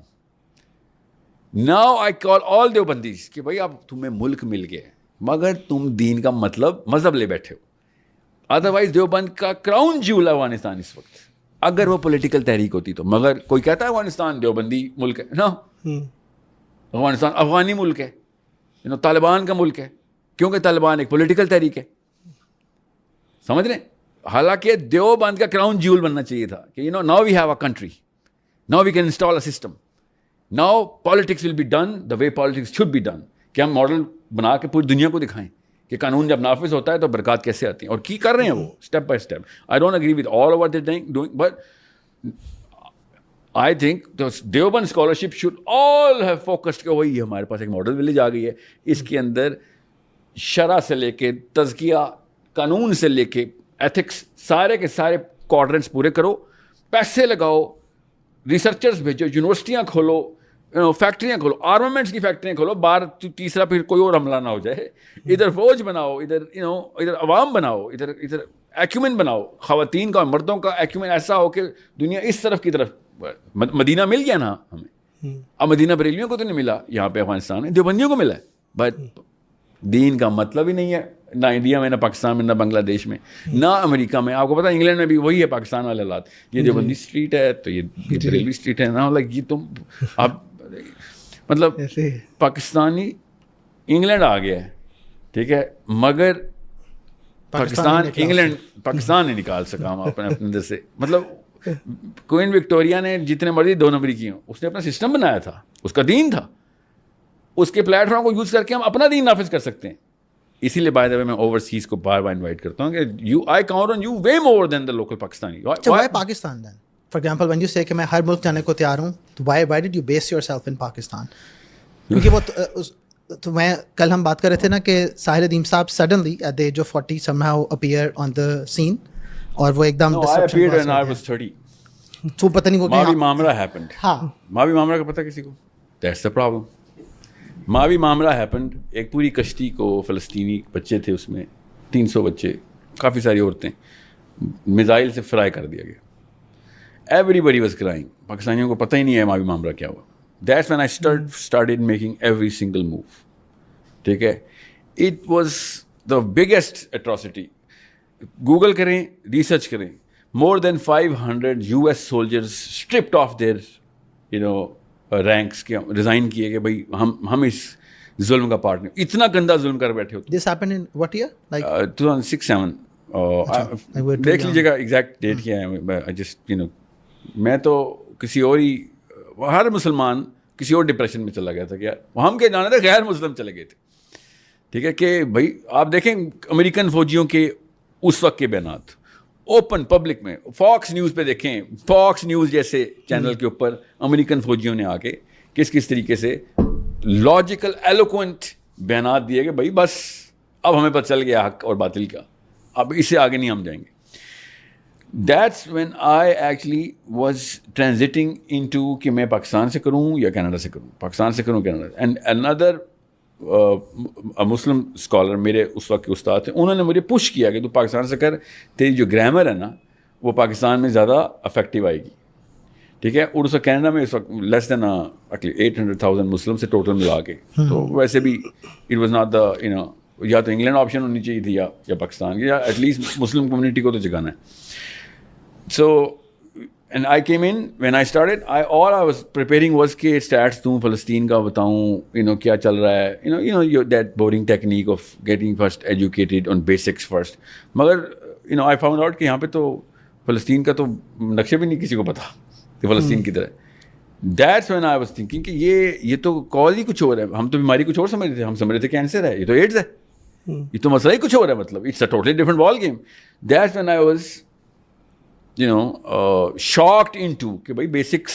ناؤ آئی کال آل دیوبندیز کہ بھائی اب تمہیں ملک مل گیا مگر تم دین کا مطلب مذہب لے بیٹھے ہو. ادروائز دیوبند کا کراؤن جیول ہے افغانستان اس وقت, اگر وہ پولیٹیکل تحریک ہوتی تو. مگر کوئی کہتا ہے افغانستان دیوبندی ملک ہے, نا, افغانستان افغانی ملک ہے, طالبان کا ملک ہے, کیونکہ طالبان ایک پولیٹیکل تحریک ہے. سمجھ رہے ہیں, حالانکہ دیوبند کا کراؤن جیول بننا چاہیے تھا کہ now we have a country, now we can install a system, now politics will be done the way politics should be done, کہ ہم ماڈل بنا کے پوری دنیا کو دکھائیں کہ قانون جب نافذ ہوتا ہے تو برکات کیسے آتی ہیں, اور کی کر رہے ہیں وہ step by step. I don't agree with all over they doing, but I think Deoband scholarship should all have focused کہ وہی ہمارے پاس ایک ماڈل ولیج آ گئی ہے, اس کے اندر شرع سے لے کے تزکیہ, قانون سے لے کے ایتھکس, سارے کے سارے کوڈرنٹس پورے کرو, پیسے لگاؤ, ریسرچرز بھیجو, یونیورسٹیاں کھولو, فیکٹریاں کھولو, آرمامنٹس کی فیکٹریاں کھولو, باہر تیسرا پھر کوئی اور حملہ نہ ہو جائے. ادھر فوج بناؤ, ادھر عوام بناؤ, ادھر ایکومن بناؤ, خواتین کا مردوں کا ایکومن ایسا ہو کہ دنیا اس طرف کی طرف. مدینہ مل گیا نا ہمیں, اب مدینہ بریلیوں کو تو نہیں ملا, یہاں پہ افغانستان میں دیوبندیوں کو ملا ہے, بٹ دین کا مطلب ہی نہیں ہے, نہ انڈیا میں, نہ پاکستان میں, نہ بنگلہ دیش میں, نہ امریکہ میں. آپ کو پتا انگلینڈ میں بھی وہی ہے پاکستان والے حالات, یہ دیوبندی اسٹریٹ ہے تو یہ بریلوی اسٹریٹ ہے نا. لائک یہ تم آپ مطلب پاکستانی انگلینڈ آ گیا ہے, ٹھیک ہے, مگر پاکستان انگلینڈ پاکستان نہیں نکال سکا ہم اپنے اندر سے. مطلب کوئن وکٹوریا نے جتنے مرضی 2 نمبری کی ہوں, اس نے اپنا سسٹم بنایا تھا, اس کا دین تھا, اس کے پلیٹ فارم کو یوز کر کے ہم اپنا دین نافذ کر سکتے ہیں. اسی لیے بائی دا وے میں اوورسیز کو بار بار انوائٹ کرتا ہوں کہ I count on you way more than the local Pakistani. Why Pakistan then? For example when you say کہ میں ہر ملک جانے کو تیار ہوں, تو why did you base your self in Pakistan? کیونکہ وہ تو میں کل ہم بات کر رہے تھے نا کہ ساحر ندیم صاحب suddenly at the age of 40 somehow appear on the scene, اور وہ ایک دم تو پتہ نہیں وہ ماوی معاملہ happened. ہاں, ماوی معاملہ کا پتہ کسی کو؟ That's the problem. ماوی معاملہ happened. ایک پوری کشتی کو فلسطینی بچے تھے, اس میں 300 بچے, کافی ساری عورتیں, میزائل سے فرائی کر دیا گیا. Everybody was crying. پاکستانیوں کو پتہ ہی نہیں ہے ماوی معاملہ کیا ہوا. That's when I started making every single move. ٹھیک ہے, it was the biggest atrocity. Google کریں, ریسرچ کریں, more than 500 US soldiers stripped off their ranks کے ریزائن کیے کہ بھائی ہم اس ظلم کا پارٹ نہیں. اتنا گندا ظلم کر بیٹھے ہوتے. this happened in what year? Like 2006-07. دیکھ لیجیے گا ایگزیکٹ ڈیٹ کیا ہے. جسٹ میں تو کسی اور ہی, ہر مسلمان کسی اور ڈپریشن میں چلا گیا تھا کہ یار ہم کے جانا تھا غیر مسلم چلے گئے تھے. ٹھیک ہے کہ بھائی آپ دیکھیں امریکن فوجیوں کے اس وقت کے بیانات اوپن پبلک میں, فاکس نیوز پہ دیکھیں, فاکس نیوز جیسے چینل کے اوپر امریکن فوجیوں نے آ کے کس طریقے سے لاجیکل ایلوکوینٹ بیانات دیے کہ بھائی بس اب ہمیں پتہ چل گیا حق اور باطل کا, اب اس سے آگے نہیں ہم جائیں گے. That's when I actually was transiting into کہ میں پاکستان سے کروں یا کینیڈا سے کروں, پاکستان سے کروں Canada. And another Muslim scholar میرے اس وقت کے استاد تھے, انہوں نے مجھے پش کیا کہ تو پاکستان سے کر, تیری جو گرامر ہے نا وہ پاکستان میں زیادہ افیکٹو آئے گی. ٹھیک ہے, اور اس وقت کینیڈا میں اس وقت لیس دین 800,000 مسلم سے ٹوٹل ملا کے, تو ویسے بھی اٹ واز ناٹ دا یا تو انگلینڈ آپشن ہونی چاہیے تھی یا پاکستان کی, یا ایٹ لیسٹ مسلم کمیونٹی کو تو جگانا ہے. So and I came in when I started all I was preparing was کہ اسٹیٹس دوں فلسطین کا بتاؤں, کیا چل رہا ہے, that boring technique of getting first educated on basics first. مگر آئی فاؤنڈ آؤٹ کہ یہاں پہ تو فلسطین کا تو نقشے بھی نہیں کسی کو پتا کہ فلسطین کی طرح. That's when I was thinking کہ یہ تو کال ہی کچھ اور ہے, ہم تو بیماری کچھ اور سمجھ رہے تھے, ہم سمجھ رہے تھے کینسر ہے, یہ تو ایڈز ہے, یہ تو مسئلہ ہی کچھ اور ہے, مطلب it's a totally different ball game. That's when I was shocked into کہ بھائی بیسکس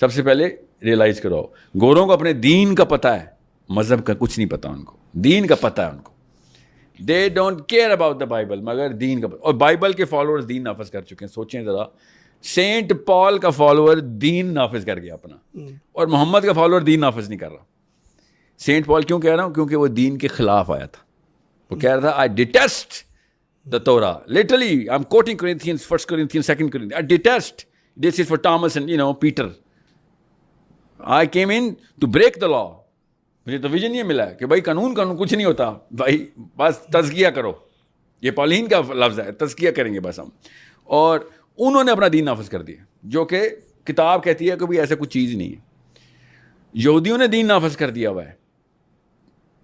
سب سے پہلے ریئلائز کرو. گوروں کو اپنے دین کا پتہ ہے, مذہب کا کچھ نہیں پتہ ان کو, دین کا پتہ ہے ان کو. They don't care about the Bible, مگر دین کا, اور بائبل کے فالوورز دین نافذ کر چکے ہیں. سوچیں ذرا, سینٹ پال کا فالوور دین نافذ کر گیا اپنا, اور محمد کا فالوور دین نافذ نہیں کر رہا. سینٹ پال کیوں کہہ رہا ہوں, کیونکہ وہ دین کے خلاف آیا تھا. وہ کہہ رہا تھا آئی ڈیٹیسٹ the Torah. Literally, I'm quoting Corinthians, 1 Corinthians, 2 Corinthians. I detest. This is for Thomas and, Peter. I came in to break the law. مجھے تو ویژن یہ ملا ہے کہ بھائی قانون کچھ نہیں ہوتا بھائی, بس تزکیہ کرو. یہ پالین کا لفظ ہے, تزکیہ کریں گے بس ہم. اور انہوں نے اپنا دین نافذ کر دیا, جو کہ کتاب کہتی ہے کہ بھائی ایسا کچھ چیز نہیں ہے. یہودیوں نے دین نافذ کر دیا ہوا ہے.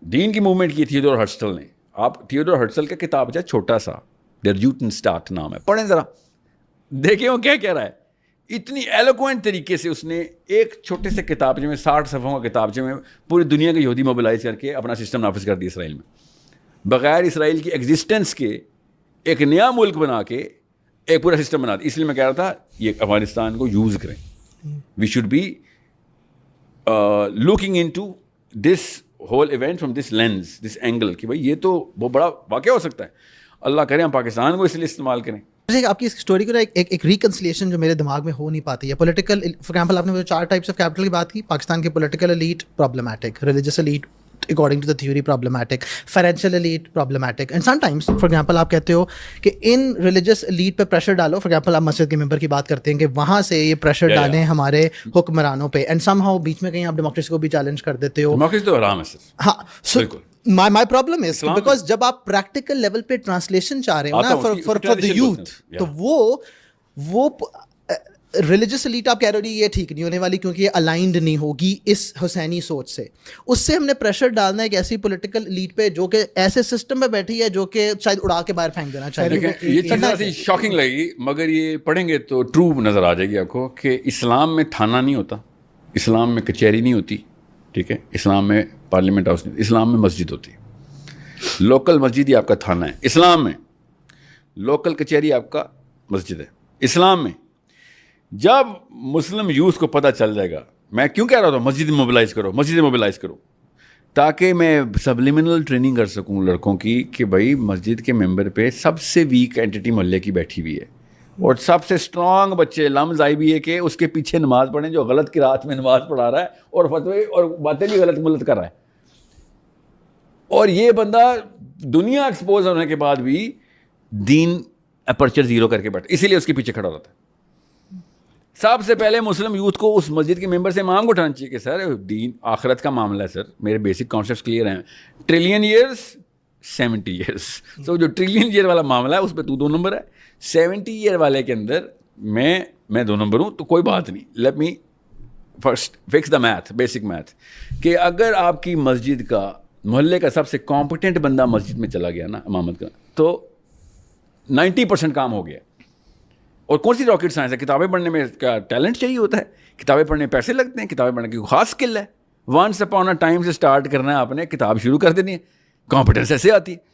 دین کی موومنٹ کی تھیودور ہرٹزل نے. آپ تھیودور ہرٹزل کا کتاب ہے چھوٹا سا, در جوٹنسٹاٹ نام ہے, پڑھیں ذرا, دیکھیں وہ کیا کہہ رہا ہے. اتنی ایلوکوینٹ طریقے سے اس نے ایک چھوٹے سے کتابچے میں 60 صفحوں کا کتابچے میں پوری دنیا کے یہودی موبلائز کر کے اپنا سسٹم نافذ کر دیا اسرائیل میں, بغیر اسرائیل کی ایگزسٹنس کے ایک نیا ملک بنا کے ایک پورا سسٹم بنا دیا. اس لیے میں کہہ رہا تھا یہ افغانستان کو یوز کریں. We should be looking into this whole event from this lens, this angle, کہ بھائی یہ تو بہت بڑا واقعہ ہو سکتا ہے. اللہ کرے ہم پاکستان کو اس لیے استعمال کریں. آپ کی اس اسٹوری کو ایک ریکنسلیشن جو میرے دماغ میں ہو نہیں پاتی ہے. پولیٹیکل, فار ایگزامپل آپ نے 4 ٹائپس آف کیپٹل کی بات کی. پاکستان کے political elite problematic, religious elite according to the theory problematic, financial elite problematic, and sometimes for example آپ کہتے ہو کہ ان religious elite پہ پریشر ڈالو. فار ایگزامپل آپ مسجد کے ممبر کی بات کرتے ہیں کہ وہاں سے یہ پریشر ڈالیں ہمارے حکمرانوں پہ, اینڈ somehow بیچ میں کہیں آپ ڈیموکریسی کو بھی چیلنج کر دیتے ہو. ڈیموکریسی تو حرام ہے سر. ہاں, my problem is because جب آپ پریکٹیکل لیول پہ ٹرانسلیشن چاہ رہے ہو نا for the youth, تو وہ ریلیجس ایلیٹ آپ کہہ رہے ہو یہ ٹھیک نہیں ہونے والی کیونکہ یہ الائنڈ نہیں ہوگی اس حسینی سوچ سے. اس سے ہم نے پریشر ڈالنا ہے ایک ایسی پولیٹیکل ایلیٹ پہ جو کہ ایسے سسٹم پہ بیٹھی ہے جو کہ شاید اڑا کے باہر پھینک دینا چاہیے. یہ چیز شاکنگ لگے گی, مگر یہ پڑھیں گے تو ٹرو نظر آ جائے گی آپ کو کہ اسلام میں تھانہ نہیں ہوتا, اسلام میں کچہری نہیں ہوتی, ٹھیک ہے, اسلام میں پارلیمنٹ ہاؤس نہیں, اسلام میں مسجد ہوتی ہے. لوکل مسجد ہی آپ کا تھانہ ہے اسلام میں, لوکل کچہری آپ کا مسجد ہے اسلام میں. جب مسلم یوتھ کو پتہ چل جائے گا, میں کیوں کہہ رہا تھا مسجد موبلائز کرو, مسجد موبلائز کرو, تاکہ میں سبلیمنل ٹریننگ کر سکوں لڑکوں کی کہ بھائی مسجد کے ممبر پہ سب سے ویک اینٹی محلے کی بیٹھی ہوئی ہے, اور سب سے اسٹرانگ بچے لمز آئی بھی ہے کہ اس کے پیچھے نماز پڑھیں جو غلط قرات میں نماز پڑھا رہا ہے اور فتوے اور باتیں بھی غلط ملت کر رہا ہے. اور یہ بندہ دنیا ایکسپوز ہونے کے بعد بھی دین اپرچر زیرو کر کے بیٹھا, اسی لیے اس کے پیچھے کھڑا رہتا ہے. سب سے پہلے مسلم یوتھ کو اس مسجد کے ممبر سے مانگ اٹھانا چاہیے کہ سر دین آخرت کا معاملہ ہے, سر میرے بیسک کانسیپٹس کلیئر ہیں, ٹریلین ایئرس 70 ایئرس. سو جو ٹریلین ایئر والا معاملہ ہے اس پہ تو 2 نمبر ہے, 70 ایئر والے کے اندر میں 2 نمبر ہوں, تو کوئی بات نہیں. Let me first fix the math, basic math, کہ اگر آپ کی مسجد کا محلے کا سب سے کمپیٹنٹ بندہ مسجد میں چلا گیا نا امامت کا, تو 90% کام ہو گیا. اور کون سی راکٹ سائنس ہے؟ کتابیں پڑھنے میں کیا ٹیلنٹ چاہیے ہوتا ہے؟ کتابیں پڑھنے میں پیسے لگتے ہیں؟ کتابیں پڑھنے کی خاص اسکل ہے. ونس اپون اے ٹائم سے اسٹارٹ کرنا ہے آپ نے, کتاب شروع کر دینی ہے, کمپیٹنس ایسے آتی ہے.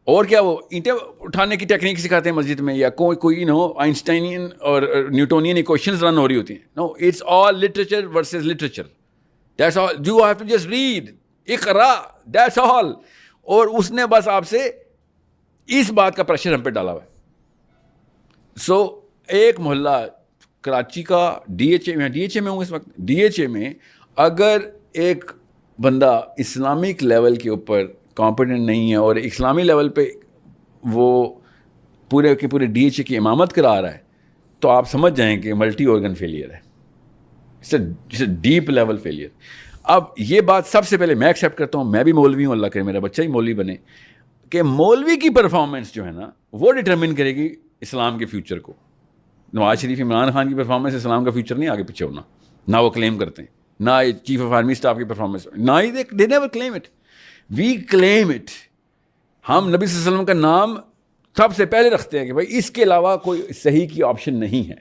اور کیا وہ اینٹیں اٹھانے کی ٹیکنیک سکھاتے ہیں مسجد میں, یا کوئی آئنسٹائنین اور نیوٹونین ایکویشنز رن ہو رہی ہوتی ہیں؟ No, it's all literature versus literature. That's all. You have to just read, اقرا, دیٹس آل. اور اس نے بس آپ سے اس بات کا پریشر ہم پہ ڈالا ہوا ہے. سو ایک محلہ کراچی کا ڈی ایچ اے میں ہوں اس وقت. ڈی ایچ اے میں اگر ایک بندہ اسلامک لیول کے اوپر کمپیٹنٹ نہیں ہے اور اسلامی لیول پہ وہ پورے کے پورے ڈی ایچ اے کی امامت کرا رہا ہے, تو آپ سمجھ جائیں کہ ملٹی آرگن فیلئر ہے. It's a deep level failure. اب یہ بات سب سے پہلے میں ایکسیپٹ کرتا ہوں, میں بھی مولوی ہوں, اللہ کرے میرا بچہ ہی مولوی بنے, کہ مولوی کی پرفارمنس جو ہے نا وہ ڈٹرمن کرے گی اسلام کے فیوچر کو. نواز شریف, عمران خان کی پرفارمنس اسلام کا فیوچر نہیں آگے پیچھے ہونا, نہ وہ کلیم کرتے ہیں, نہ چیف آف آرمی اسٹاف کی پرفارمنس, نہ ہی they never claim it. We claim it. ہم نبی صلی اللہ علیہ وسلم کا نام سب سے پہلے رکھتے ہیں کہ بھائی اس کے علاوہ کوئی صحیح کی آپشن نہیں ہے.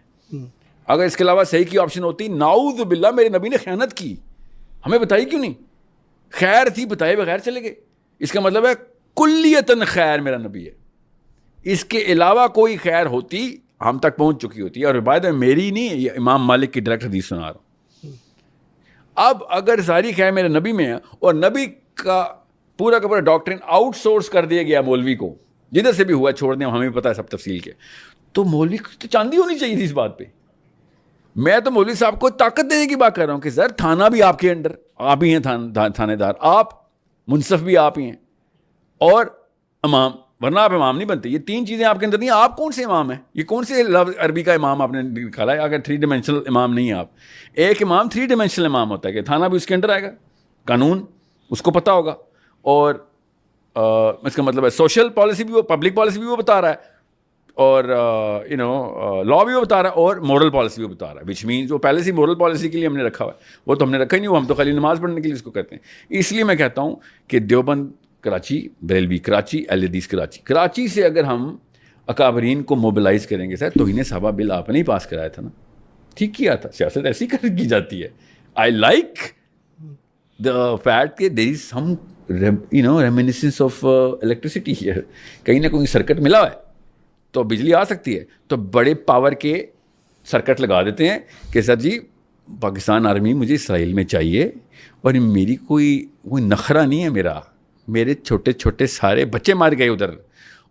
اگر اس کے علاوہ صحیح کی آپشن ہوتی, نعوذ باللہ میرے نبی نے خیانت کی, ہمیں بتائی کیوں نہیں؟ خیر تھی, بتائے بغیر چلے گئے. اس کا مطلب ہے کلیتاً خیر میرا نبی ہے. اس کے علاوہ کوئی خیر ہوتی ہم تک پہنچ چکی ہوتی ہے. اور روایت میں میری نہیں, یہ امام مالک کی ڈائریکٹ حدیث سنا رہا ہوں. اب اگر ساری خیر میرے نبی میں ہے اور نبی کا پورا کا پورا ڈاکٹرن آؤٹ سورس کر دیا گیا مولوی کو, جدھر سے بھی ہوا چھوڑ دیں, ہمیں پتہ ہے سب تفصیل کے, تو مولوی تو چاندی ہونی چاہیے تھی اس بات پہ. میں تو مولوی صاحب کو طاقت دینے کی بات کر رہا ہوں کہ سر تھانہ بھی آپ کے انڈر, آپ ہی ہیں تھانے دار, آپ منصف بھی آپ ہی ہیں, اور امام, ورنہ آپ امام نہیں بنتے. یہ تین چیزیں آپ کے اندر نہیں, آپ کون سے امام ہیں؟ یہ کون سے لفظ عربی کا امام آپ نے نکالا ہے؟ اگر 3 ڈائمینشنل امام نہیں ہے آپ, ایک امام 3 ڈائمینشنل امام ہوتا ہے کہ تھانہ بھی اس کے اندر آئے گا, قانون اس کو پتہ ہوگا, اور اس کا مطلب ہے سوشل پالیسی بھی وہ, پبلک پالیسی بھی وہ بتا رہا ہے, اور لا بھی وہ بتا رہا ہے, اور مورل پالیسی بھی وہ بتا رہا ہے. وچ مینس وہ پہلے سے مورل پالیسی کے لیے ہم نے رکھا ہوا ہے, وہ تو ہم نے رکھا ہی نہیں, وہ ہم تو خالی نماز پڑھنے کے لیے اس کو کہتے ہیں. اس لیے میں کہتا ہوں کہ دیوبند کراچی, بریلوی کراچی, اہل حدیث کراچی, کراچی سے اگر ہم اکابرین کو موبلائز کریں گے, سر توہین صحابہ بل آپ نے ہی پاس کرایا تھا نا, ٹھیک کیا تھا, سیاست ایسی کی جاتی ہے. آئی لائک دا فیکٹ کہ دیر از سم ریمینسنس آف الیکٹریسٹی ہیئر, کہیں نہ کہیں سرکٹ ملا ہے تو بجلی آ سکتی ہے, تو بڑے پاور کے سرکٹ لگا دیتے ہیں کہ سر جی پاکستان آرمی مجھے اسرائیل میں چاہیے, اور میری کوئی نخرہ نہیں ہے, میرے چھوٹے چھوٹے سارے بچے مار گئے ادھر,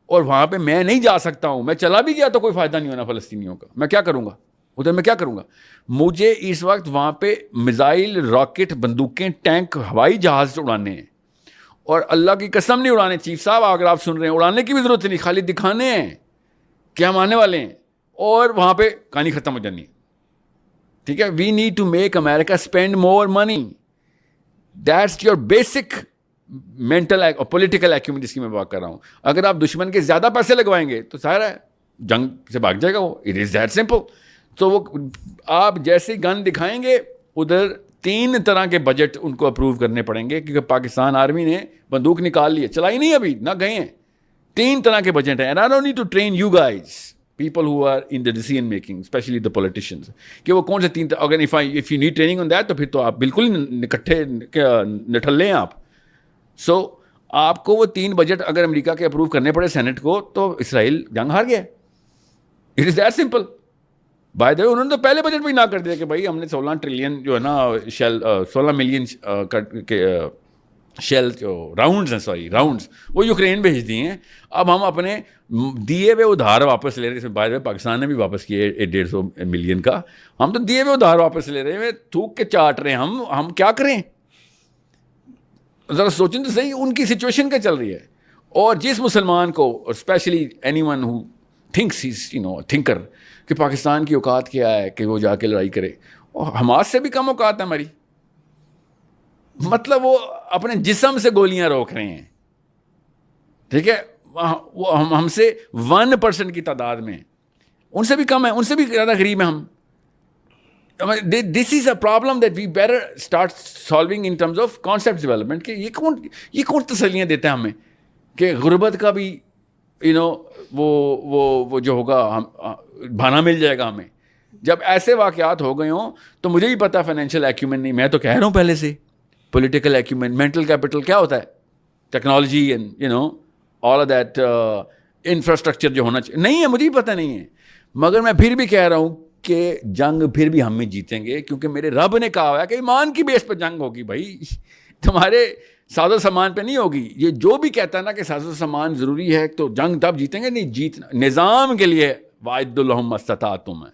اور وہاں پہ میں نہیں جا سکتا ہوں, میں چلا بھی گیا تو کوئی فائدہ نہیں ہونا فلسطینیوں کا, میں کیا کروں گا ادھر, میں کیا کروں گا؟ مجھے اس وقت وہاں پہ میزائل, راکٹ, بندوقیں, ٹینک, ہوائی جہاز اڑانے ہیں, اور اللہ کی قسم نہیں اڑانے. چیف صاحب اگر آپ سن رہے ہیں, اڑانے کی بھی ضرورت نہیں, خالی دکھانے ہیں کہ ہم آنے والے ہیں, اور وہاں پہ کہانی ختم ہو جانی ہے. ٹھیک ہے, we need to make America spend more money. That's your basic mental اور پولیٹیکل ایکیومنٹ جس کی میں بات کر رہا ہوں. اگر آپ دشمن کے زیادہ پیسے لگوائیں گے تو ظاہر ہے جنگ سے بھاگ جائے گا وہ, اٹ از دیٹ سمپل. تو وہ آپ جیسے گن دکھائیں گے ادھر 3 طرح کے بجٹ ان کو اپروو کرنے پڑیں گے, کیونکہ پاکستان آرمی نے بندوق نکال لی ہے, چلائی نہیں ابھی, نہ گئے ہیں. 3 طرح کے بجٹ ہیں, and I don't need to train you guys, people who are in the decision making, especially the politicians, کہ وہ کون سے 3, اگر if you need training on that تو پھر تو آپ بالکل اکٹھے نٹھلے ہیں آپ. سو آپ کو وہ 3 بجٹ اگر امریکہ کے اپروو کرنے پڑے سینٹ کو, تو اسرائیل جنگ ہار گیا. It is that simple. By the way انہوں نے تو پہلے بجٹ بھی نہ کر دیا کہ بھائی ہم نے 16 ٹریلین جو ہے نا شیل, 16 ملین شیل جو راؤنڈز ہیں, راؤنڈز وہ یوکرین بھیج دیے ہیں. اب ہم اپنے دیے ہوئے ادھار واپس لے رہے ہیں. بائی دا وے پاکستان نے بھی واپس کیے 150 ملین کا, ہم تو دیے ہوئے ادھار واپس لے رہے ہیں, تھوک کے چاٹ رہے ہیں. ہم کیا کریں؟ ذرا سوچیں تو صحیح, ان کی سچویشن کیا چل رہی ہے. اور جس مسلمان کو, اور especially anyone who thinks his thinker, کہ پاکستان کی اوقات کیا ہے کہ وہ جا کے لڑائی کرے, اور حماس سے بھی کم اوقات ہے ہماری. مطلب وہ اپنے جسم سے گولیاں روک رہے ہیں, ٹھیک ہے, وہ ہم سے 1% کی تعداد میں, ان سے بھی کم ہے, ان سے بھی زیادہ غریب ہیں ہم. This is a problem that we better start solving in terms of concept development. کہ یہ کون تسلیاں دیتا ہے ہمیں کہ غربت کا بھی وہ جو ہوگا ہم بھانا مل جائے گا ہمیں. جب ایسے واقعات ہو گئے ہوں تو مجھے ہی پتا فائنینشیل ایکیومن نہیں, میں تو کہہ رہا ہوں پہلے سے, پولیٹیکل ایکیومن, مینٹل کیپٹل کیا ہوتا ہے, technology and you know all of that infrastructure جو ہونا چاہیے, نہیں ہے, مجھے ہی پتہ نہیں ہے. مگر میں پھر بھی کہہ رہا ہوں کہ جنگ پھر بھی ہم ہی جیتیں گے, کیونکہ میرے رب نے کہا ہوا ہے کہ ایمان کی بیس پہ جنگ ہوگی بھائی, تمہارے ساز و سامان پہ نہیں ہوگی. یہ جو بھی کہتا ہے نا کہ ساز و سامان ضروری ہے تو جنگ تب جیتیں گے, نہیں جیتنا نظام کے لیے وَأَعِدُّوا لَهُم مَا اسْتَطَعْتُم ہے,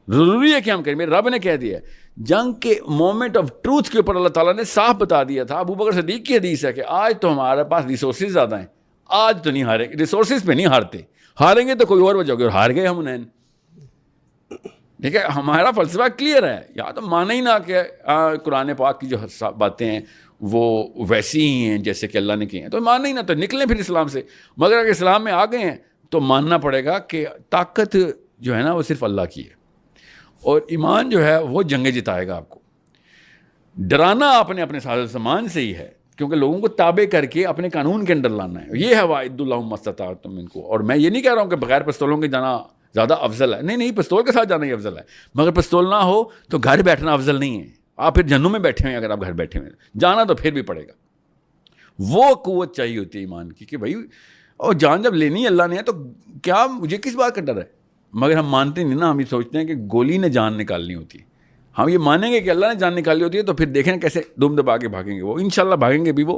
ضروری ہے کہ ہم کریں. میرے رب نے کہہ دیا ہے. جنگ کے مومنٹ آف ٹروتھ کے اوپر اللہ تعالیٰ نے صاف بتا دیا تھا. ابو بکر صدیق کی حدیث ہے کہ آج تو ہمارے پاس ریسورسز زیادہ ہیں, آج تو نہیں ہارے, ریسورسز پہ نہیں ہارتے, ہاریں گے تو کوئی اور وجہ ہوگی, اور ہار گئے ہم انہیں. ٹھیک ہے, ہمارا فلسفہ کلیئر ہے, یا تو مانا ہی نہ کہ قرآن پاک کی جو باتیں ہیں وہ ویسی ہی ہیں جیسے کہ اللہ نے کی ہیں, تو ماننا ہی نہ, تو نکلیں پھر اسلام سے. مگر اگر اسلام میں آ گئے ہیں تو ماننا پڑے گا کہ طاقت جو ہے نا وہ صرف اللہ کی ہے, اور ایمان جو ہے وہ جنگیں جتائے گا آپ کو. ڈرانا آپ نے اپنے ساز و سامان سے ہی ہے, کیونکہ لوگوں کو تابع کر کے اپنے قانون کے اندر لانا ہے. یہ ہے وَأَعِدُّوا لَهُم مَا اسْتَطَعْتُم ان کو. اور میں یہ نہیں کہہ رہا ہوں کہ بغیر پستولوں کے جانا زیادہ افضل ہے, نہیں, پستول کے ساتھ جانا ہی افضل ہے. مگر پستول نہ ہو تو گھر بیٹھنا افضل نہیں ہے. آپ پھر جہنم میں بیٹھے ہوئے, اگر آپ گھر بیٹھے ہوئے جانا تو پھر بھی پڑے گا. وہ قوت چاہیے ہوتی ہے ایمان کی کہ بھائی, اور جان جب لینی اللہ نے ہے تو کیا مجھے کس بات کا ڈر ہے. مگر ہم مانتے نہیں نا, ہم یہ سوچتے ہیں کہ گولی نے جان نکالنی ہوتی ہے. ہم یہ مانیں گے کہ اللہ نے جان نکالی ہوتی ہے تو پھر دیکھیں کیسے دم دبا کے بھاگیں گے وہ, انشاءاللہ بھاگیں گے بھی وہ.